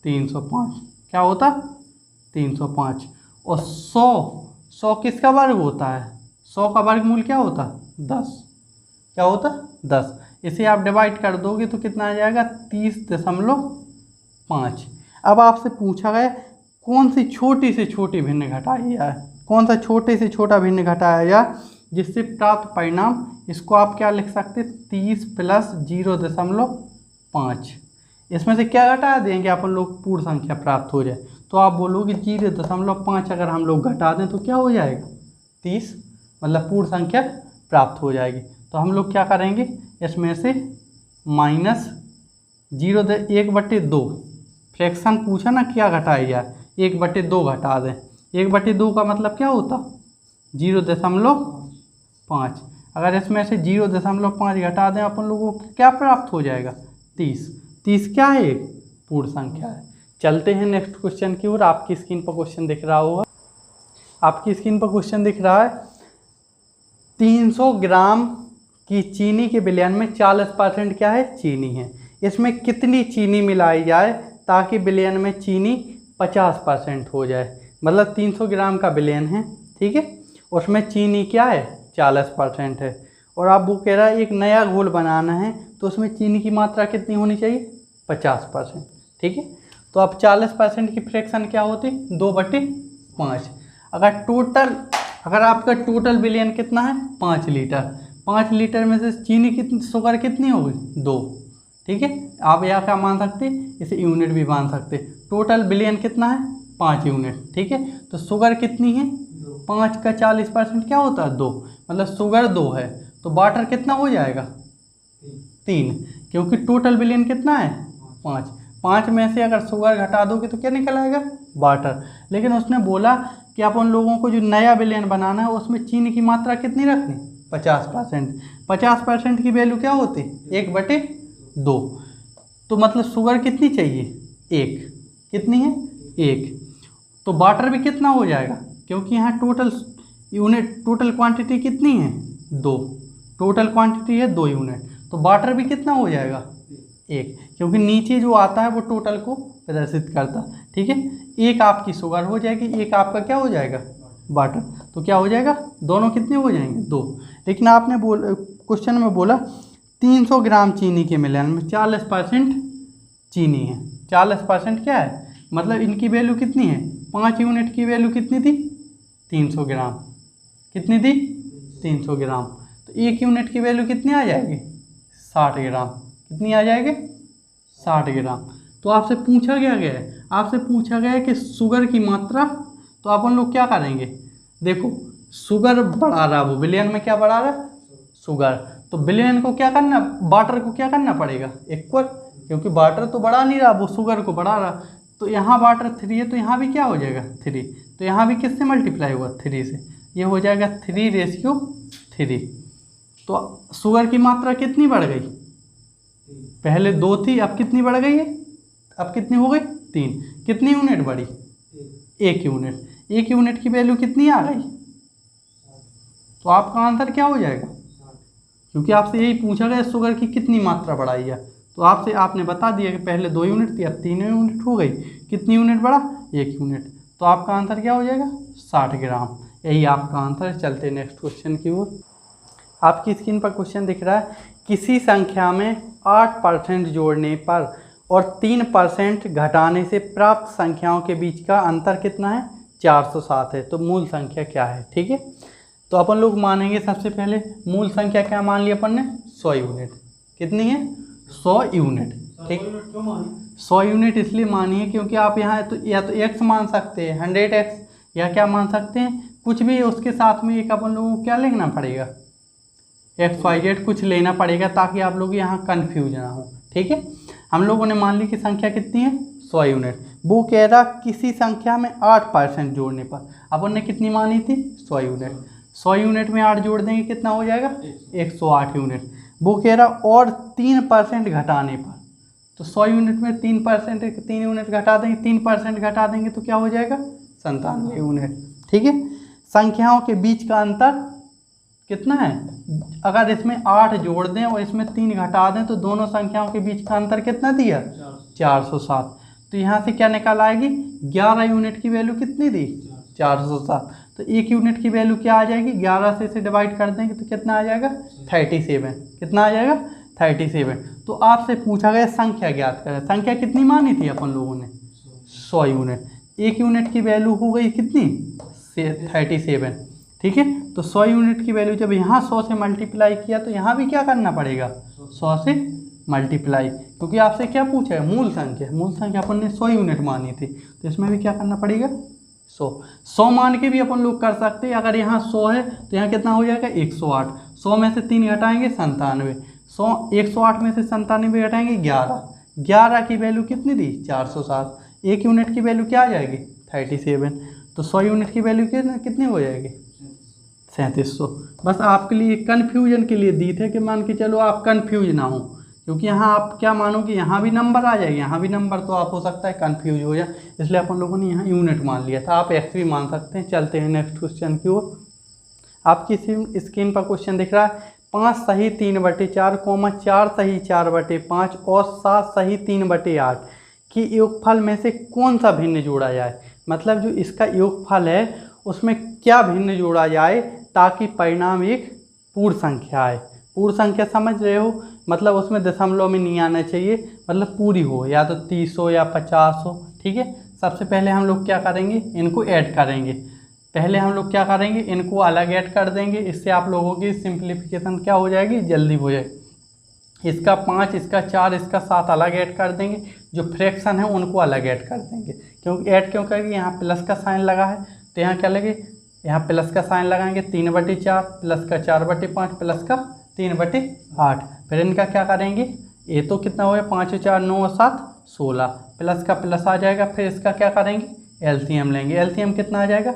Speaker 1: 305। क्या होता, 305। और 100 किसका वर्ग होता है, 100 का वर्गमूल क्या होता, 10। क्या होता, 10। इसे आप डिवाइड कर दोगे तो कितना आ जाएगा, 30.5। अब आपसे पूछा गया कौन सी छोटी से छोटी भिन्न घटाई जाए, कौन सा छोटे से छोटा भिन्न घटाया जाए जिससे प्राप्त परिणाम, इसको आप क्या लिख सकते, 30 + 0.5। इसमें से क्या घटा देंगे अपन लोग, पूर्ण संख्या प्राप्त हो जाए। तो आप बोलोगे 0.5 अगर हम लोग घटा दें तो क्या हो जाएगा, 30, मतलब पूर्ण संख्या प्राप्त हो जाएगी। तो हम लोग क्या करेंगे, इसमें से माइनस 1/2 फ्रैक्शन पूछा ना क्या घटाया जाए, 1/2 घटा दें। 1/2 का मतलब क्या होता, 0.5। अगर इसमें से 0.5 घटा दें अपन लोगों को क्या प्राप्त हो जाएगा, 30। 30 क्या है, एक पूर्ण संख्या है। चलते हैं नेक्स्ट क्वेश्चन की ओर। आपकी स्क्रीन पर क्वेश्चन दिख रहा होगा, आपकी स्क्रीन पर क्वेश्चन दिख रहा है, 300 ग्राम की चीनी के विलयन में 40% क्या है, चीनी है। इसमें कितनी चीनी मिलाई जाए ताकि विलयन में चीनी 50% हो जाए। मतलब 300 ग्राम का विलयन है, ठीक है, उसमें चीनी क्या है, 40% है। और आप वो कह रहा है एक नया घोल बनाना है तो उसमें चीनी की मात्रा कितनी होनी चाहिए, 50%। ठीक है, तो अब 40% की फ्रैक्शन क्या होती, 2/5। अगर आपका टोटल विलयन कितना है, 5 लीटर, 5 लीटर में से चीनी कितनी, शुगर कितनी होगी, 2। ठीक है, आप यहाँ क्या मान सकते, इसे यूनिट भी मान सकते। टोटल विलयन कितना है, 5 यूनिट। ठीक है, तो शुगर कितनी है, 5 का 40% क्या होता है, 2। मतलब शुगर 2 है तो वाटर कितना हो जाएगा, 3, क्योंकि टोटल विलयन कितना है, 5। 5 में से अगर शुगर घटा दोगे तो क्या निकल आएगा, वाटर। लेकिन उसने बोला कि अपन लोगों को जो नया विलयन बनाना है उसमें चीनी की मात्रा कितनी रखनी, 50%। 50% की वैल्यू क्या होती है 1/2। तो मतलब शुगर कितनी चाहिए 1, कितनी है 1। तो वाटर भी कितना हो जाएगा, क्योंकि यहाँ टोटल क्वांटिटी कितनी है 2, टोटल क्वांटिटी है 2 यूनिट, तो वाटर भी कितना हो जाएगा 1, क्योंकि नीचे जो आता है वो टोटल को प्रदर्शित करता, ठीक है। एक आपकी शुगर हो जाएगी, एक आपका क्या हो जाएगा वाटर, तो क्या हो जाएगा दोनों कितने हो जाएंगे 2। लेकिन आपने क्वेश्चन में बोला 300 ग्राम चीनी के मिलान में 40% चीनी है, 40% क्या है, मतलब इनकी वैल्यू कितनी है, 5 यूनिट की वैल्यू कितनी थी 300 ग्राम, कितनी थी 300 ग्राम, तो 1 यूनिट की वैल्यू कितनी आ जाएगी 60 ग्राम, कितनी आ जाएगी 60 ग्राम। तो आपसे पूछा गया है, आपसे पूछा गया है कि शुगर की मात्रा, तो अपन लोग क्या करेंगे, देखो शुगर बढ़ा रहा, वो बिलियन में क्या बढ़ा रहा है शुगर, तो बिलियन को क्या करना, वाटर को क्या करना पड़ेगा इक्वल, क्योंकि वाटर तो बढ़ा नहीं रहा, वो शुगर को बढ़ा रहा, तो यहाँ वाटर 3 है तो यहाँ भी क्या हो जाएगा 3, तो यहाँ भी किससे मल्टीप्लाई हुआ 3 से, ये हो जाएगा 3:3। तो शुगर की मात्रा कितनी बढ़ गई, पहले 2 थी अब कितनी बढ़ गई है, अब कितनी हो गई 3, कितनी यूनिट बढ़ी 1 यूनिट, 1 यूनिट की वैल्यू कितनी आ गई, तो आपका आंसर क्या हो जाएगा, क्योंकि आपसे यही पूछा गया शुगर की कितनी मात्रा बढ़ाई है, तो आपने बता दिया कि पहले 2 यूनिट थी अब 3 यूनिट हो गई, कितनी यूनिट बढ़ा 1 यूनिट, तो आपका आंसर क्या हो जाएगा 60 ग्राम, यही आपका आंसर है। चलते नेक्स्ट क्वेश्चन की ओर। आपकी स्क्रीन पर क्वेश्चन दिख रहा है, किसी संख्या में 8% जोड़ने पर और 3% घटाने से प्राप्त संख्याओं के बीच का अंतर कितना है 407 है, तो मूल संख्या क्या है, ठीक है। तो अपन लोग मानेंगे सबसे पहले मूल संख्या क्या मान लिया अपन ने 100 यूनिट, कितनी है 100 यूनिट, ठीक। 100 यूनिट इसलिए मानी है क्योंकि आप यहाँ तो या तो x मान सकते हैं 100x, या क्या मान सकते हैं कुछ भी, उसके साथ में एक अपन लोगों को क्या लिखना पड़ेगा XYZ कुछ लेना पड़ेगा, ताकि आप लोग यहाँ कन्फ्यूज ना हो, ठीक है। हम लोगों ने मान ली कि संख्या कितनी है 100 यूनिट, वो कह रहा किसी संख्या में 8% जोड़ने पर, अपन ने कितनी मानी थी 100 यूनिट, 100 यूनिट में 8 जोड़ देंगे कितना हो जाएगा 108 यूनिट, वो कह रहा और 3% घटाने पर, तो 100 यूनिट में 3 यूनिट घटा देंगे, 3% घटा देंगे तो क्या हो जाएगा 97 यूनिट, ठीक है। संख्याओं के बीच का अंतर कितना है, अगर इसमें 8 जोड़ दें और इसमें 3 घटा दें तो दोनों संख्याओं के बीच का अंतर कितना दिया 407, तो यहाँ से क्या निकाल आएगी 11 यूनिट की वैल्यू कितनी दी 407, तो 1 यूनिट की वैल्यू क्या आ जाएगी 11 से इसे डिवाइड कर देंगे तो कितना आ जाएगा 37, कितना आ जाएगा 37। तो आपसे पूछा गया संख्या ज्ञात करें, संख्या कितनी मानी थी अपन लोगों ने 100 यूनिट, 1 यूनिट की वैल्यू हो गई कितनी 37, ठीक है। तो 100 यूनिट की वैल्यू जब यहाँ 100 से मल्टीप्लाई किया तो यहाँ भी क्या करना पड़ेगा 100 से मल्टीप्लाई, क्योंकि आपसे क्या पूछा है मूल संख्या अपन ने 100 यूनिट मानी थी, तो इसमें भी क्या करना पड़ेगा 100 मान के भी अपन लोग कर सकते हैं, अगर यहाँ 100 है तो यहाँ कितना हो जाएगा 108, 100 में से 3 घटाएंगे 97, 108 में से 97 घटाएंगे 11 की वैल्यू कितनी दी 407, 1 यूनिट की वैल्यू क्या आ जाएगी 37, तो 100 यूनिट की वैल्यू कितनी हो जाएगी 3700। बस आपके लिए कन्फ्यूजन के लिए दी थे कि मान के चलो आप कन्फ्यूज ना हो, क्योंकि यहाँ आप क्या मानोगे यहाँ भी नंबर आ जाएगा यहाँ भी नंबर, तो आप हो सकता है कन्फ्यूज हो जाए, इसलिए अपन लोगों ने यहाँ यूनिट मान लिया था, आप एक्स भी मान सकते हैं। चलते हैं नेक्स्ट क्वेश्चन की ओर। आपकी स्क्रीन पर क्वेश्चन दिख रहा है 5 सही 3/4, 4 सही 4/5 और 7 सही 3/8 की योगफल में से कौन सा भिन्न जोड़ा जाए, मतलब जो इसका योगफल है उसमें क्या भिन्न जोड़ा जाए ताकि परिणाम एक पूर्ण संख्या आए। पूर्ण संख्या समझ रहे हो, मतलब उसमें दशमलव में नहीं आना चाहिए, मतलब पूरी हो, या तो 30 हो या 50 हो, ठीक है। सबसे पहले हम लोग क्या करेंगे इनको ऐड करेंगे, पहले हम लोग क्या करेंगे इनको अलग ऐड कर देंगे, इससे आप लोगों की सिंप्लीफिकेशन क्या हो जाएगी जल्दी हो जाएगी। इसका 5 इसका 4 इसका 7 अलग ऐड कर देंगे, जो फ्रैक्शन है उनको अलग ऐड कर देंगे, क्योंकि ऐड क्यों करेंगे यहाँ प्लस का साइन लगा है, तो यहाँ क्या लगे यहाँ प्लस का साइन लगाएंगे 3/4 प्लस का 4/5 प्लस का 3/8, फिर इनका क्या करेंगे ये तो कितना हो गया 5 और 4 9 और 7 16, प्लस का प्लस आ जाएगा, फिर इसका क्या करेंगे एलसीएम लेंगे, एलसीएम कितना आ जाएगा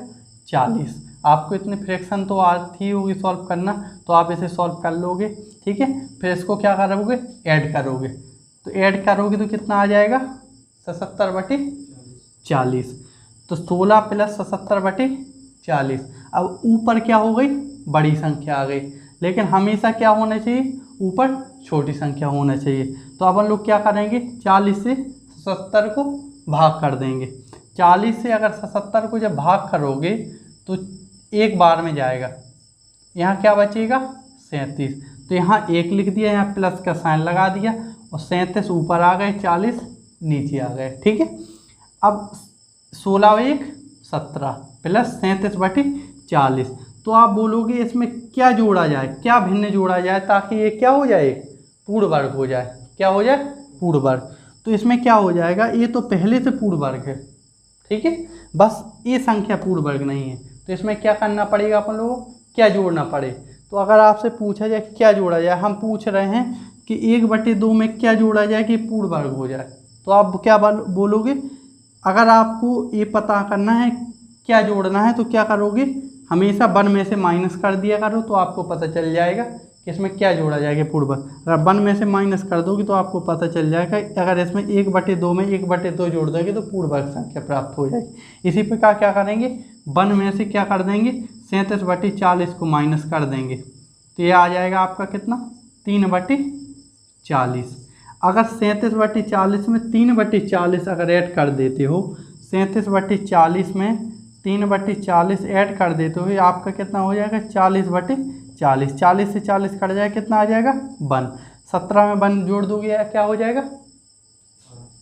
Speaker 1: 40, आपको इतनी फ्रैक्शन तो आती होगी सॉल्व करना, तो आप इसे सॉल्व कर लोगे। ठीक है, फिर इसको क्या करोगे, ऐड करोगे। तो ऐड करोगे तो कितना आ जाएगा, 77/40। तो 16 + 77/40। अब ऊपर क्या हो गई, बड़ी संख्या आ गई, लेकिन हमेशा क्या होना चाहिए, ऊपर छोटी संख्या होना चाहिए। तो अब हम लोग क्या करेंगे, 40 से 77 को भाग कर देंगे। 40 से अगर 77 को जब भाग करोगे तो एक बार में जाएगा, यहाँ क्या बचेगा, 37। तो यहाँ 1 लिख दिया, यहाँ प्लस का साइन लगा दिया, और 37 ऊपर आ गए, 40 नीचे आ गए। ठीक है, अब 16 × 1 = 17 + 37/40। तो आप बोलोगे इसमें क्या जोड़ा जाए, क्या भिन्न जोड़ा जाए ताकि ये क्या हो जाए, पूर्ण वर्ग हो जाए। क्या हो जाए, पूर्ण वर्ग। तो इसमें क्या हो जाएगा, ये तो पहले से पूर्ण वर्ग है। ठीक है, बस ये संख्या पूर्ण वर्ग नहीं है, तो इसमें क्या करना पड़ेगा अपन लोगों को, क्या जोड़ना पड़े। तो अगर आपसे पूछा जाए क्या जोड़ा जाए, हम पूछ रहे हैं कि 1/2 में क्या जोड़ा जाए कि पूर्ण वर्ग हो जाए, तो आप क्या बोलोगे। अगर आपको ये पता करना है क्या जोड़ना है तो क्या करोगे, हमेशा 1 में से माइनस कर दिया करो, तो आपको पता चल जाएगा कि इसमें क्या जोड़ा जाएगा, पूर्ण वर्ग। अगर 1 में से माइनस कर दोगे तो आपको पता चल जाएगा, अगर इसमें 1/2 में 1/2 जोड़ दोगे तो पूर्ण वर्ग संख्या प्राप्त हो जाएगी। इसी प्रकार क्या करेंगे, 1 में से क्या कर देंगे, 37/40 को माइनस कर देंगे, तो ये आ जाएगा आपका कितना, 3/40। अगर 37/40 में 3/40 अगर ऐड कर देते हो, 37/40 में 3/40 ऐड कर देते हो, आपका कितना हो जाएगा, 40/40। 40 से 40 कट जाए, कितना आ जाएगा, 1। 17 में 1 जोड़ दोगे क्या हो जाएगा,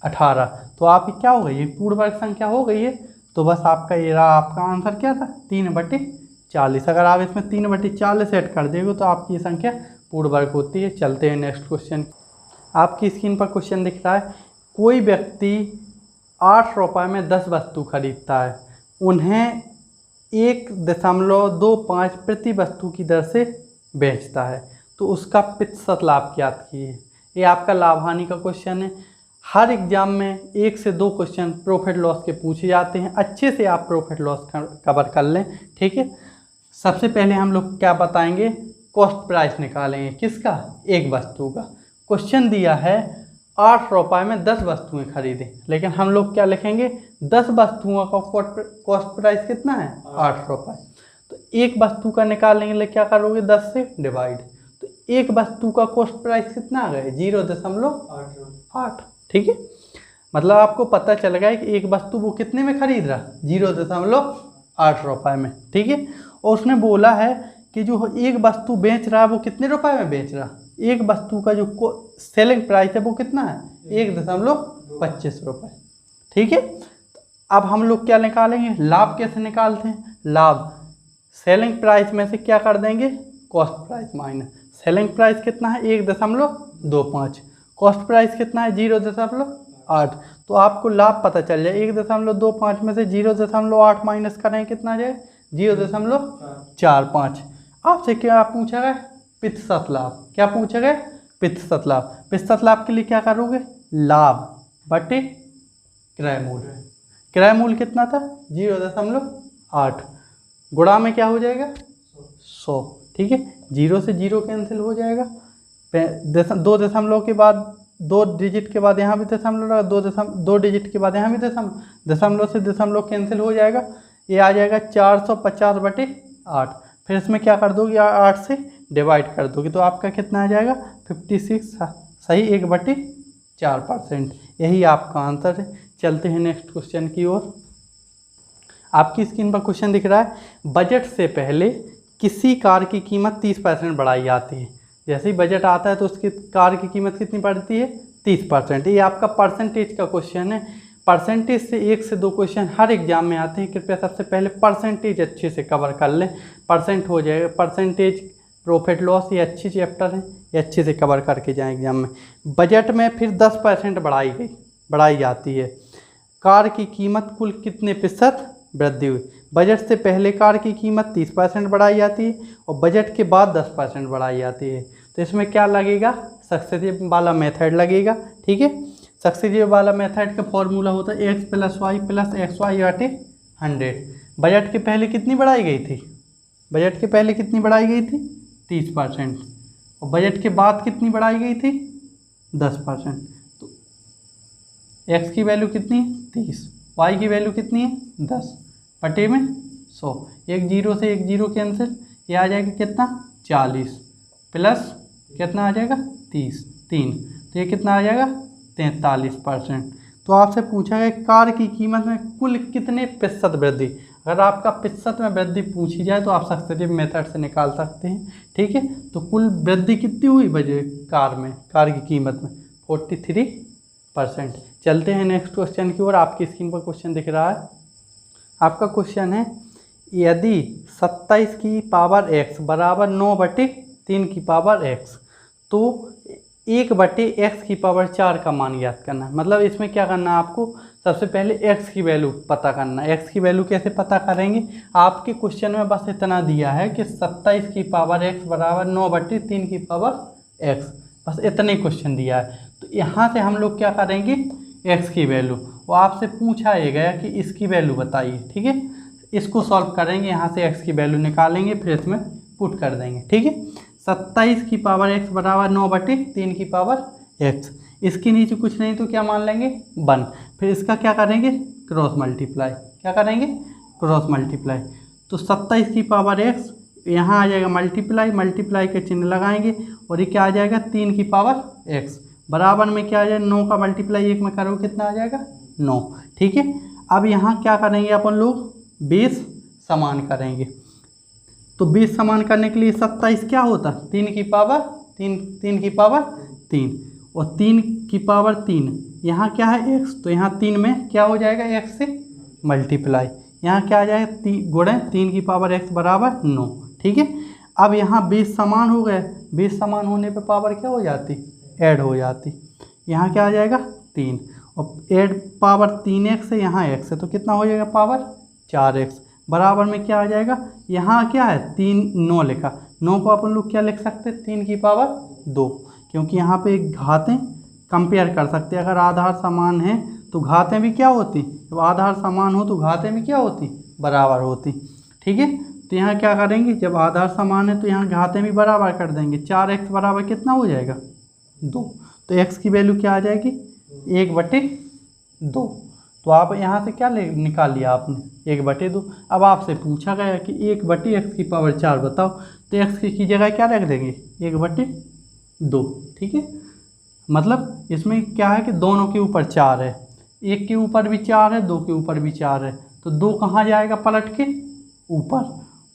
Speaker 1: 18। तो आपकी क्या हो गई, ये पूर्ण वर्ग संख्या हो गई है। तो बस आपका ये रहा, आपका आंसर क्या था, 3/40। अगर आप इसमें 3/40 ऐड कर देंगे तो आपकी ये संख्या पूर्ण वर्ग होती है। चलते हैं नेक्स्ट क्वेश्चन। आपकी स्क्रीन पर क्वेश्चन दिख रहा है, कोई व्यक्ति 8 रुपये में 10 वस्तु खरीदता है, उन्हें 1.25 प्रति वस्तु की दर से बेचता है, तो उसका प्रतिशत लाभ ज्ञात कीजिए। ये आपका लाभ हानि का क्वेश्चन है। हर एग्जाम में 1 से 2 क्वेश्चन प्रॉफिट लॉस के पूछे जाते हैं, अच्छे से आप प्रॉफिट लॉस कवर कर लें। ठीक है, सबसे पहले हम लोग क्या बताएंगे, कॉस्ट प्राइस निकालेंगे, किसका, एक वस्तु का। क्वेश्चन दिया है 8 रुपये में 10 वस्तुएं खरीदें, लेकिन हम लोग क्या लिखेंगे, 10 वस्तुओं का कॉस्ट प्राइस कितना है, 8 रुपये। तो एक वस्तु का निकालने के लिए क्या करोगे, 10 से डिवाइड, तो एक वस्तु का कॉस्ट प्राइस कितना आ गया, 0.8। ठीक है, मतलब आपको पता चल गया कि एक वस्तु वो कितने में खरीद रहा, 0.8 रुपये में। ठीक है, और उसने बोला है कि जो एक वस्तु बेच रहा है वो कितने रुपए में बेच रहा, एक वस्तु का जो सेलिंग प्राइस है वो कितना है, 1.25 रुपये। ठीक है, अब हम लोग क्या निकालेंगे, लाभ कैसे निकालते हैं, लाभ सेलिंग प्राइस में से क्या कर देंगे, cost price minus selling price कितना है, 1.25, कॉस्ट प्राइस कितना है, 0.8। तो आपको लाभ पता चल जाए, 1.25 में से 0.8 माइनस करें कितना जाए, 0.45। आपसे क्या पूछा गया, प्रतिशत लाभ। क्या पूछा गया, प्रतिशत लाभ। प्रतिशत लाभ के लिए क्या करोगे, लाभ बटे क्रय मूल्य। क्रय मूल्य कितना था, 0.8, गुणा में क्या हो जाएगा, 100। ठीक है, 0 से 0 कैंसिल हो जाएगा, 2 दशमलव के बाद 2 डिजिट के बाद यहाँ भी दशमलव लगा, 2 डिजिट के बाद यहाँ भी दशमलव से दशमलव कैंसिल हो जाएगा, ये आ जाएगा 450/8। फिर इसमें क्या कर दोगे, 8 से डिवाइड कर दोगे, तो आपका कितना आ जाएगा, 56, सही 1/4%। यही आपका आंसर है। चलते हैं नेक्स्ट क्वेश्चन की ओर। आपकी स्क्रीन पर क्वेश्चन दिख रहा है, बजट से पहले किसी कार की कीमत 30% बढ़ाई जाती है। जैसे ही बजट आता है तो उसकी कार की कीमत कितनी बढ़ती है, 30%। ये आपका परसेंटेज का क्वेश्चन है। परसेंटेज से 1 से 2 क्वेश्चन हर एग्जाम में आते हैं, कृपया सबसे पहले परसेंटेज अच्छे से कवर कर लें, परसेंट हो जाएगा। परसेंटेज, प्रॉफिट लॉस, ये अच्छी चैप्टर है, ये अच्छे से कवर करके जाएं एग्जाम में। बजट में फिर 10% बढ़ाई जाती है। कार की कीमत कुल कितने प्रतिशत वृद्धि हुई, बजट से पहले कार की कीमत 30% बढ़ाई जाती है और बजट के बाद 10% बढ़ाई जाती है। तो इसमें क्या लगेगा, सक्सेसिव वाला मेथड लगेगा। ठीक है, सक्सेसिव वाला मेथड का फॉर्मूला होता है x + y + xy/100। बजट के पहले कितनी बढ़ाई गई थी, बजट के पहले कितनी बढ़ाई गई थी? 30%। और बजट के बाद कितनी बढ़ाई गई थी? 10%। तो एक्स की वैल्यू कितनी है? 30। वाई की वैल्यू कितनी है? 10 बटे में 100। एक जीरो से एक जीरो कैंसिल, ये आ जाएगा कितना? 40 प्लस कितना आ जाएगा? 30 3, तो ये कितना आ जाएगा? 43%। तो आपसे पूछा गया कार की कीमत में कुल कितने प्रतिशत वृद्धि। अगर आपका प्रतिशत में वृद्धि पूछी जाए तो आप सक्सेसिव मेथड से निकाल सकते हैं। ठीक है, तो कुल वृद्धि कितनी हुई बजट कार में, कार की कीमत में? 43%। चलते हैं नेक्स्ट क्वेश्चन की ओर। आपकी स्क्रीन पर क्वेश्चन दिख रहा है। आपका क्वेश्चन है, यदि 27 की पावर x बराबर 9 बटे 3 की पावर x, तो 1 बटे x की पावर 4 का मान ज्ञात करना है। मतलब इसमें क्या करना है आपको? सबसे पहले x की वैल्यू पता करना है। x की वैल्यू कैसे पता करेंगे? आपके क्वेश्चन में बस इतना दिया है कि 27 की पावर x बराबर 9 बटे 3 की पावर x, बस इतने क्वेश्चन दिया है। तो यहाँ से हम लोग क्या करेंगे? x की वैल्यू, वो आपसे पूछा ही गया कि इसकी वैल्यू बताइए। ठीक है, इसको सॉल्व करेंगे, यहाँ से x की वैल्यू निकालेंगे, फिर इसमें पुट कर देंगे। ठीक है, 27 की पावर x बराबर 9 बटे 3 की पावर x, इसके नीचे कुछ नहीं तो क्या मान लेंगे? 1। फिर इसका क्या करेंगे? Cross multiply. क्या करेंगे? Cross multiply. तो 27 की पावर x यहाँ आ जाएगा मल्टीप्लाई, मल्टीप्लाई के चिन्ह लगाएंगे, और ये क्या आ जाएगा? 3 की पावर x बराबर में क्या आ जाएगा? 9 का मल्टीप्लाई 1 में करो कितना आ जाएगा? 9। ठीक है, अब यहाँ क्या करेंगे अपन लोग? बेस समान करेंगे। तो बेस समान करने के लिए 27 क्या होता? 3 की पावर 3 की पावर 3, और 3 की पावर 3 यहाँ क्या है? x, तो यहाँ 3 में क्या हो जाएगा? x से मल्टीप्लाई, यहाँ क्या आ जाएगा? गुणे 3 की पावर x बराबर 9। ठीक है, अब यहाँ बेस समान हो गए, बेस समान होने पे पावर क्या हो जाती? ऐड हो जाती। यहाँ क्या आ जाएगा? 3, और ऐड पावर 3x है, यहाँ x है, तो कितना हो जाएगा? पावर 4x बराबर में क्या आ जाएगा? यहाँ क्या है? 9 लिखा, 9 को अपन लोग क्या लिख सकते हैं? 3 की पावर 2, क्योंकि यहाँ पे घातें कंपेयर कर सकते हैं। अगर आधार समान है तो घातें भी क्या होती? जब आधार समान हो तो घातें भी क्या होती? बराबर होती। ठीक है, तो यहाँ क्या करेंगे? जब आधार समान है तो यहाँ घातें भी बराबर कर देंगे। 4x बराबर कितना हो जाएगा? 2। तो x की वैल्यू क्या आ जाएगी? 1 बटे 2। तो आप यहाँ से क्या निकाल लिया आपने? 1 बटे 2। अब आपसे पूछा गया कि 1 बटे x की पावर 4 बताओ, तो x की जगह क्या रख देंगे? 1 बटे 2। ठीक है, मतलब इसमें क्या है कि दोनों के ऊपर 4 है, 1 के ऊपर भी 4 है, 2 के ऊपर भी 4 है, तो 2 कहाँ जाएगा? पलट के ऊपर,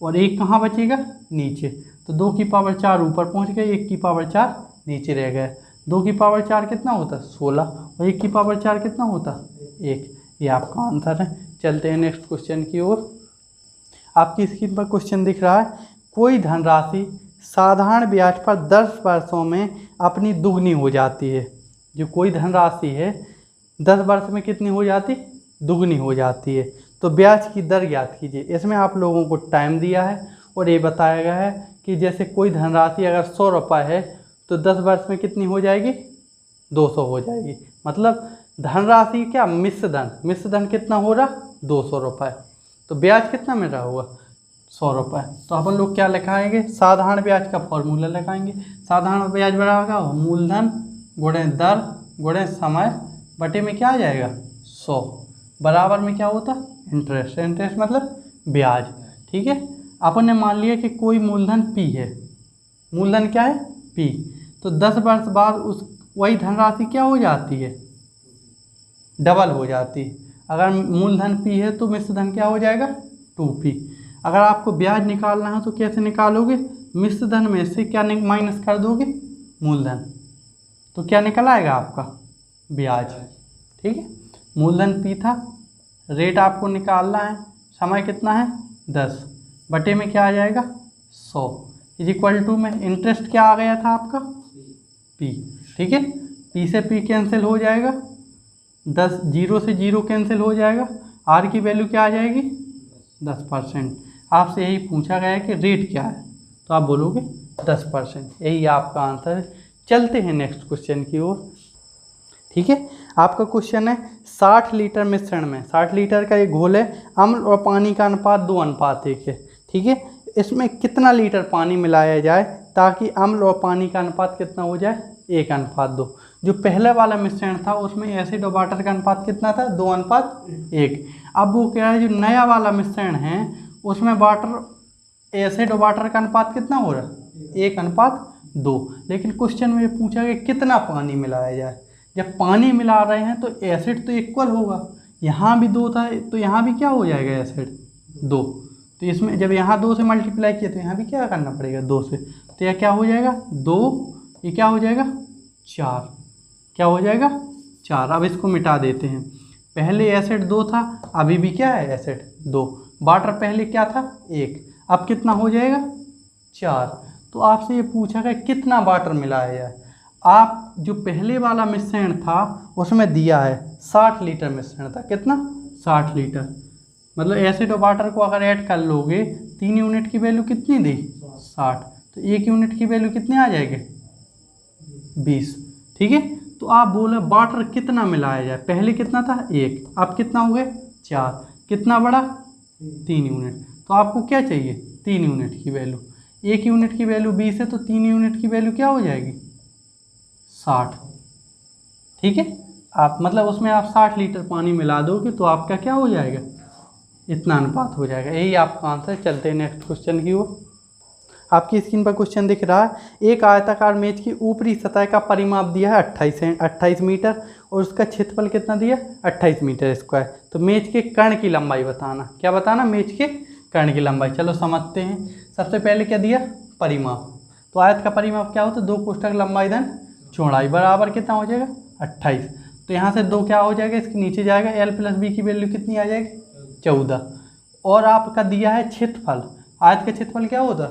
Speaker 1: और 1 कहाँ बचेगा? नीचे। तो 2 की पावर 4 ऊपर पहुँच गए, 1 की पावर 4 नीचे रह गए। 2 की पावर 4 कितना होता? 16, और 1 की पावर 4 कितना होता? 1। ये आपका आंसर है। चलते हैं नेक्स्ट क्वेश्चन की ओर। आपकी स्क्रीन पर क्वेश्चन दिख रहा है, कोई धनराशि साधारण ब्याज पर 10 वर्षों में अपनी दुगनी हो जाती है। जो कोई धनराशि है 10 वर्ष में कितनी हो जाती? दुगनी हो जाती है। तो ब्याज की दर ज्ञात कीजिए। इसमें आप लोगों को टाइम दिया है और ये बताया गया है कि जैसे कोई धनराशि अगर 100 रुपये है तो 10 वर्ष में कितनी हो जाएगी? 200 हो जाएगी। मतलब धनराशि क्या? मिश्र धन। मिश्र धन कितना हो रहा? 200 रुपये। तो ब्याज कितना मिल रहा होगा? 100 रुपये। तो अपन लोग क्या लिखाएंगे? साधारण ब्याज का फॉर्मूला लगाएंगे। साधारण ब्याज बराबर मूलधन गुणे दर गुणे समय बटे में क्या आ जाएगा? 100 बराबर में क्या होता? इंटरेस्ट। इंटरेस्ट मतलब ब्याज। ठीक है, अपन ने मान लिया कि कोई मूलधन P है। मूलधन क्या है? P। तो 10 वर्ष बाद उस वही धनराशि क्या हो जाती है? डबल हो जाती है। अगर मूलधन P है तो मिश्र धन क्या हो जाएगा? 2P। अगर आपको ब्याज निकालना है तो कैसे निकालोगे? मिश्र धन में से क्या माइनस कर दोगे? मूलधन। तो क्या निकल आएगा आपका? ब्याज। ठीक है, मूलधन P था, रेट आपको निकालना है, समय कितना है? 10 बटे में क्या आ जाएगा? 100 इज इक्वल टू में इंटरेस्ट क्या आ गया था आपका? P। ठीक है, P से P कैंसिल हो जाएगा, 10 0 से 0 कैंसिल हो जाएगा, R की वैल्यू क्या आ जाएगी? 10%। आपसे यही पूछा गया है कि रेट क्या है, तो आप बोलोगे 10%। यही आपका आंसर है। चलते हैं नेक्स्ट क्वेश्चन की ओर। ठीक है, आपका क्वेश्चन है 60 लीटर मिश्रण में, 60 लीटर का एक घोल है, अम्ल और पानी का अनुपात 2:1 है। ठीक है, इसमें कितना लीटर पानी मिलाया जाए ताकि अम्ल और पानी का अनुपात कितना हो जाए, 1:2। जो पहले वाला मिश्रण था उसमें एसिड और वाटर का अनुपात कितना था, 2:1। अब वो क्या है, जो नया वाला मिश्रण है उसमें एसिड और वाटर का अनुपात कितना हो रहा है, 1:2। लेकिन क्वेश्चन में पूछा कि कितना पानी मिलाया जाए। जब पानी मिला रहे हैं तो एसिड तो इक्वल होगा, यहाँ भी 2 था तो यहाँ भी क्या हो जाएगा, एसिड 2। तो इसमें जब यहाँ 2 से मल्टीप्लाई किया तो यहाँ भी क्या करना पड़ेगा, 2 से। तो यह क्या हो जाएगा, 2, ये क्या हो जाएगा 4, क्या हो जाएगा 4। अब इसको मिटा देते हैं। पहले एसिड 2 था, अभी भी क्या है, एसिड 2। वाटर पहले क्या था, 1, अब कितना हो जाएगा 4। तो आपसे ये पूछा गया कितना वाटर मिलाया जाए। आप जो पहले वाला मिश्रण था उसमें दिया है 60 लीटर मिश्रण था, कितना, 60 लीटर। मतलब एसिड और वाटर को अगर ऐड कर लोगे 3 यूनिट की वैल्यू कितनी दी, 60। तो 1 यूनिट की वैल्यू कितने आ जाएगी, 20। ठीक है। तो आप बोले वाटर कितना मिलाया जाए, पहले कितना था 1, अब कितना हो गए 4, कितना बड़ा 3 यूनिट। तो आपको क्या चाहिए, 3 यूनिट की वैल्यू। 1 यूनिट की वैल्यू 20 है तो 3 यूनिट की वैल्यू क्या हो जाएगी, 60। ठीक है। आप मतलब उसमें आप 60 लीटर पानी मिला दोगे तो आपका क्या हो जाएगा, इतना अनुपात हो जाएगा। यही आपका आंसर। चलते हैं नेक्स्ट क्वेश्चन की ओर। आपकी स्क्रीन पर क्वेश्चन दिख रहा है, एक आयताकार मेज की ऊपरी सतह का परिमाप दिया है 28 मीटर और उसका क्षेत्रफल कितना दिया, 28 मीटर स्क्वायर। तो मेज के कर्ण की लंबाई बताना। क्या बताना, मेज के कर्ण की लंबाई। चलो समझते हैं। सबसे पहले क्या दिया, परिमाप। तो आयत का परिमाप क्या होता है, 2 कोष्ठक लंबाई धन चौड़ाई बराबर कितना हो जाएगा, 28। तो यहाँ से 2 क्या हो जाएगा, इसके नीचे जाएगा, l + b की वैल्यू कितनी आ जाएगी, 14। और आपका दिया है क्षेत्रफल। आयत का क्षेत्रफल क्या होता है,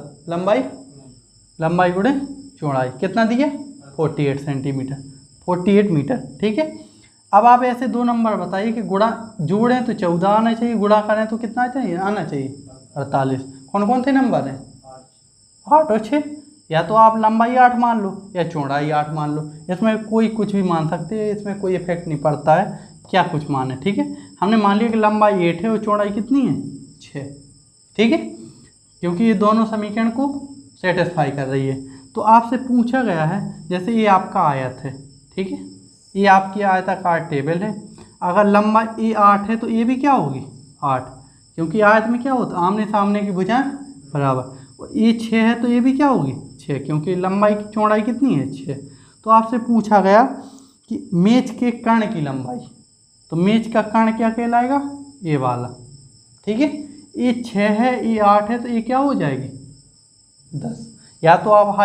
Speaker 1: लंबाई गुणे चौड़ाई। कितना दिया, 48 सेंटीमीटर, 48 मीटर। ठीक है। अब आप ऐसे 2 नंबर बताइए कि गुणा जोड़ें तो 14 आना चाहिए, गुणा करें तो कितना चाहिए, आना चाहिए 48। कौन कौन से नंबर हैं, 8 और 6। या तो आप लंबाई 8 मान लो या चौड़ाई 8 मान लो, इसमें कोई कुछ भी मान सकते हैं, इसमें कोई इफेक्ट नहीं पड़ता है क्या कुछ माने। ठीक है। हमने मान लिया कि लंबाई 8 है और चौड़ाई कितनी है, 6। ठीक है। क्योंकि ये दोनों समीकरण को सेटिस्फाई कर रही है। तो आपसे पूछा गया है, जैसे ये आपका आयत है, ठीक है, ये आपकी आयताकार टेबल है। अगर लंबाई ये 8 है तो ये भी क्या होगी, 8। क्योंकि आयत में क्या होता है, आमने सामने की भुजाएं बराबर। और ये 6 है तो ये भी क्या होगी, 6, क्योंकि लंबाई की चौड़ाई कितनी है, 6। तो आपसे पूछा गया कि मेज के कर्ण की लंबाई। तो मेज का कर्ण क्या कहलाएगा, ये वाला। ठीक है। ये 6 है, ये 8 है, तो ये क्या हो जाएगी, 10। या तो आप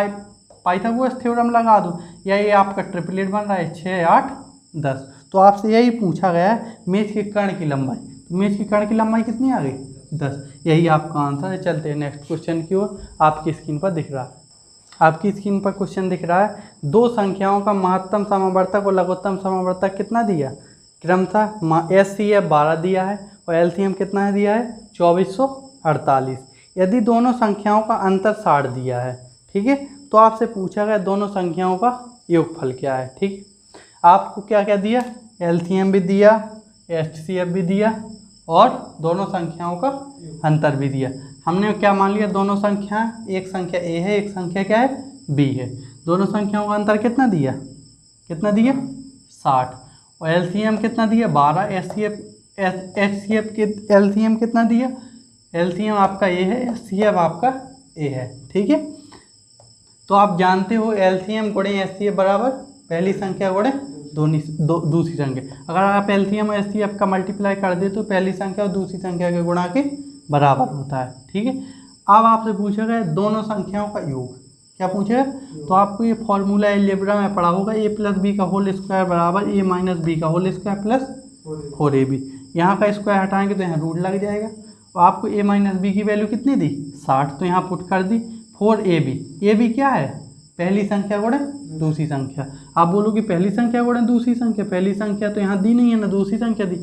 Speaker 1: पाइथागोरस थ्योरम लगा दो, या ये आपका ट्रिपलेट बन रहा है 6, 8, 10। तो आपसे यही पूछा गया है मेज के कर्ण की लंबाई। तो मेज के कर्ण की लंबाई कितनी आ गई, 10। यही आपका आंसर है। चलते हैं नेक्स्ट क्वेश्चन की ओर। आपकी स्क्रीन पर दिख रहा है, आपकी स्क्रीन पर क्वेश्चन दिख रहा है, 2 संख्याओं का महत्तम समावर्तक और लघुत्तम समावर्तक कितना दिया, क्रमशः एचसीएफ 12 दिया है और एलसीएम कितना दिया है, 2448। यदि दोनों संख्याओं का अंतर 60 दिया है, ठीक है, तो आपसे पूछा गया दोनों संख्याओं का योगफल क्या है। ठीक, आपको क्या क्या दिया, एलसीएम भी दिया, एचसीएफ भी दिया और दोनों संख्याओं का अंतर भी दिया। हमने क्या मान लिया, दोनों संख्याएं, एक संख्या ए है, एक संख्या क्या है, बी है। दोनों संख्याओं का अंतर कितना दिया, 60। और एलसीएम कितना दिया, 12। एचसीएफ के एलसीएम कितना दिया, एलसीएम आपका ए है, एचसीएफ आपका ए है। ठीक है। तो आप जानते हो एलसीएम गुणे एचसीएफ बराबर पहली संख्या गुणे दूसरी संख्या। अगर आप एलसीएम और एचसीएफ का मल्टीप्लाई कर दे तो पहली संख्या और दूसरी संख्या के गुणा के बराबर होता है। ठीक है। अब आपसे पूछा गया दोनों संख्याओं का योग, क्या पूछेगा, तो आपको ये फॉर्मूला एलजेब्रा में पढ़ा होगा, a + b का होल स्क्वायर बराबर a - b का होल स्क्वायर प्लस 4ab। यहाँ का स्क्वायर हटाएंगे तो यहाँ रूट लग जाएगा। और आपको a - b की वैल्यू कितनी दी, 60, तो यहाँ पुट कर दी 4ab। क्या है, पहली संख्या गुणे दूसरी संख्या। आप बोलोगे पहली संख्या गुणे दूसरी संख्या, पहली संख्या तो यहाँ दी नहीं है ना, दूसरी संख्या दी।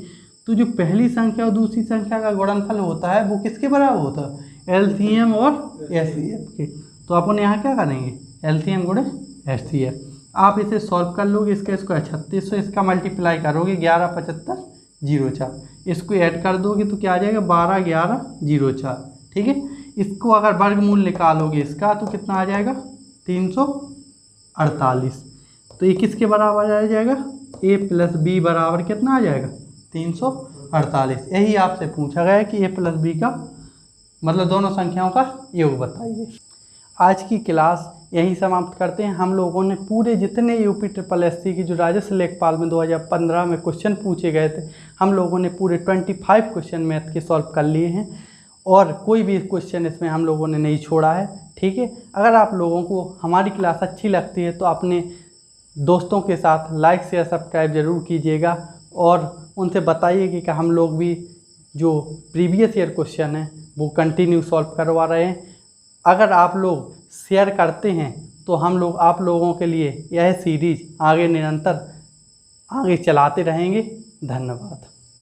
Speaker 1: तो जो पहली संख्या और दूसरी संख्या का गुणनफल होता है वो किसके बराबर होता है, एलसीएम और एचसीएफ के। तो अपन यहाँ क्या करेंगे, एलसीएम गुणे एचसीएफ। आप इसे सॉल्व कर लोगे, इसका स्क्वायर 3600, इसका मल्टीप्लाई करोगे 117504, इसको ऐड कर दोगे तो क्या आ जाएगा 121104। ठीक है। इसको अगर वर्गमूल निकालोगे इसका तो कितना आ जाएगा 348। तो ये किसके बराबर आ जाएगा, a + b बराबर कितना आ जाएगा 348। यही आपसे पूछा गया है कि a + b का मतलब दोनों संख्याओं का योग बताइए। आज की क्लास यहीं समाप्त करते हैं। हम लोगों ने पूरे जितने UPSSC की जो राजस्व लेखपाल में 2015 में क्वेश्चन पूछे गए थे, हम लोगों ने पूरे 25 क्वेश्चन मैथ के सॉल्व कर लिए हैं और कोई भी क्वेश्चन इसमें हम लोगों ने नहीं छोड़ा है। ठीक है, अगर आप लोगों को हमारी क्लास अच्छी लगती है तो अपने दोस्तों के साथ लाइक शेयर सब्सक्राइब ज़रूर कीजिएगा और उनसे बताइए कि हम लोग भी जो प्रीवियस ईयर क्वेश्चन है वो कंटिन्यू सॉल्व करवा रहे हैं। अगर आप लोग शेयर करते हैं तो हम लोग आप लोगों के लिए यह सीरीज़ आगे निरंतर आगे चलाते रहेंगे। धन्यवाद।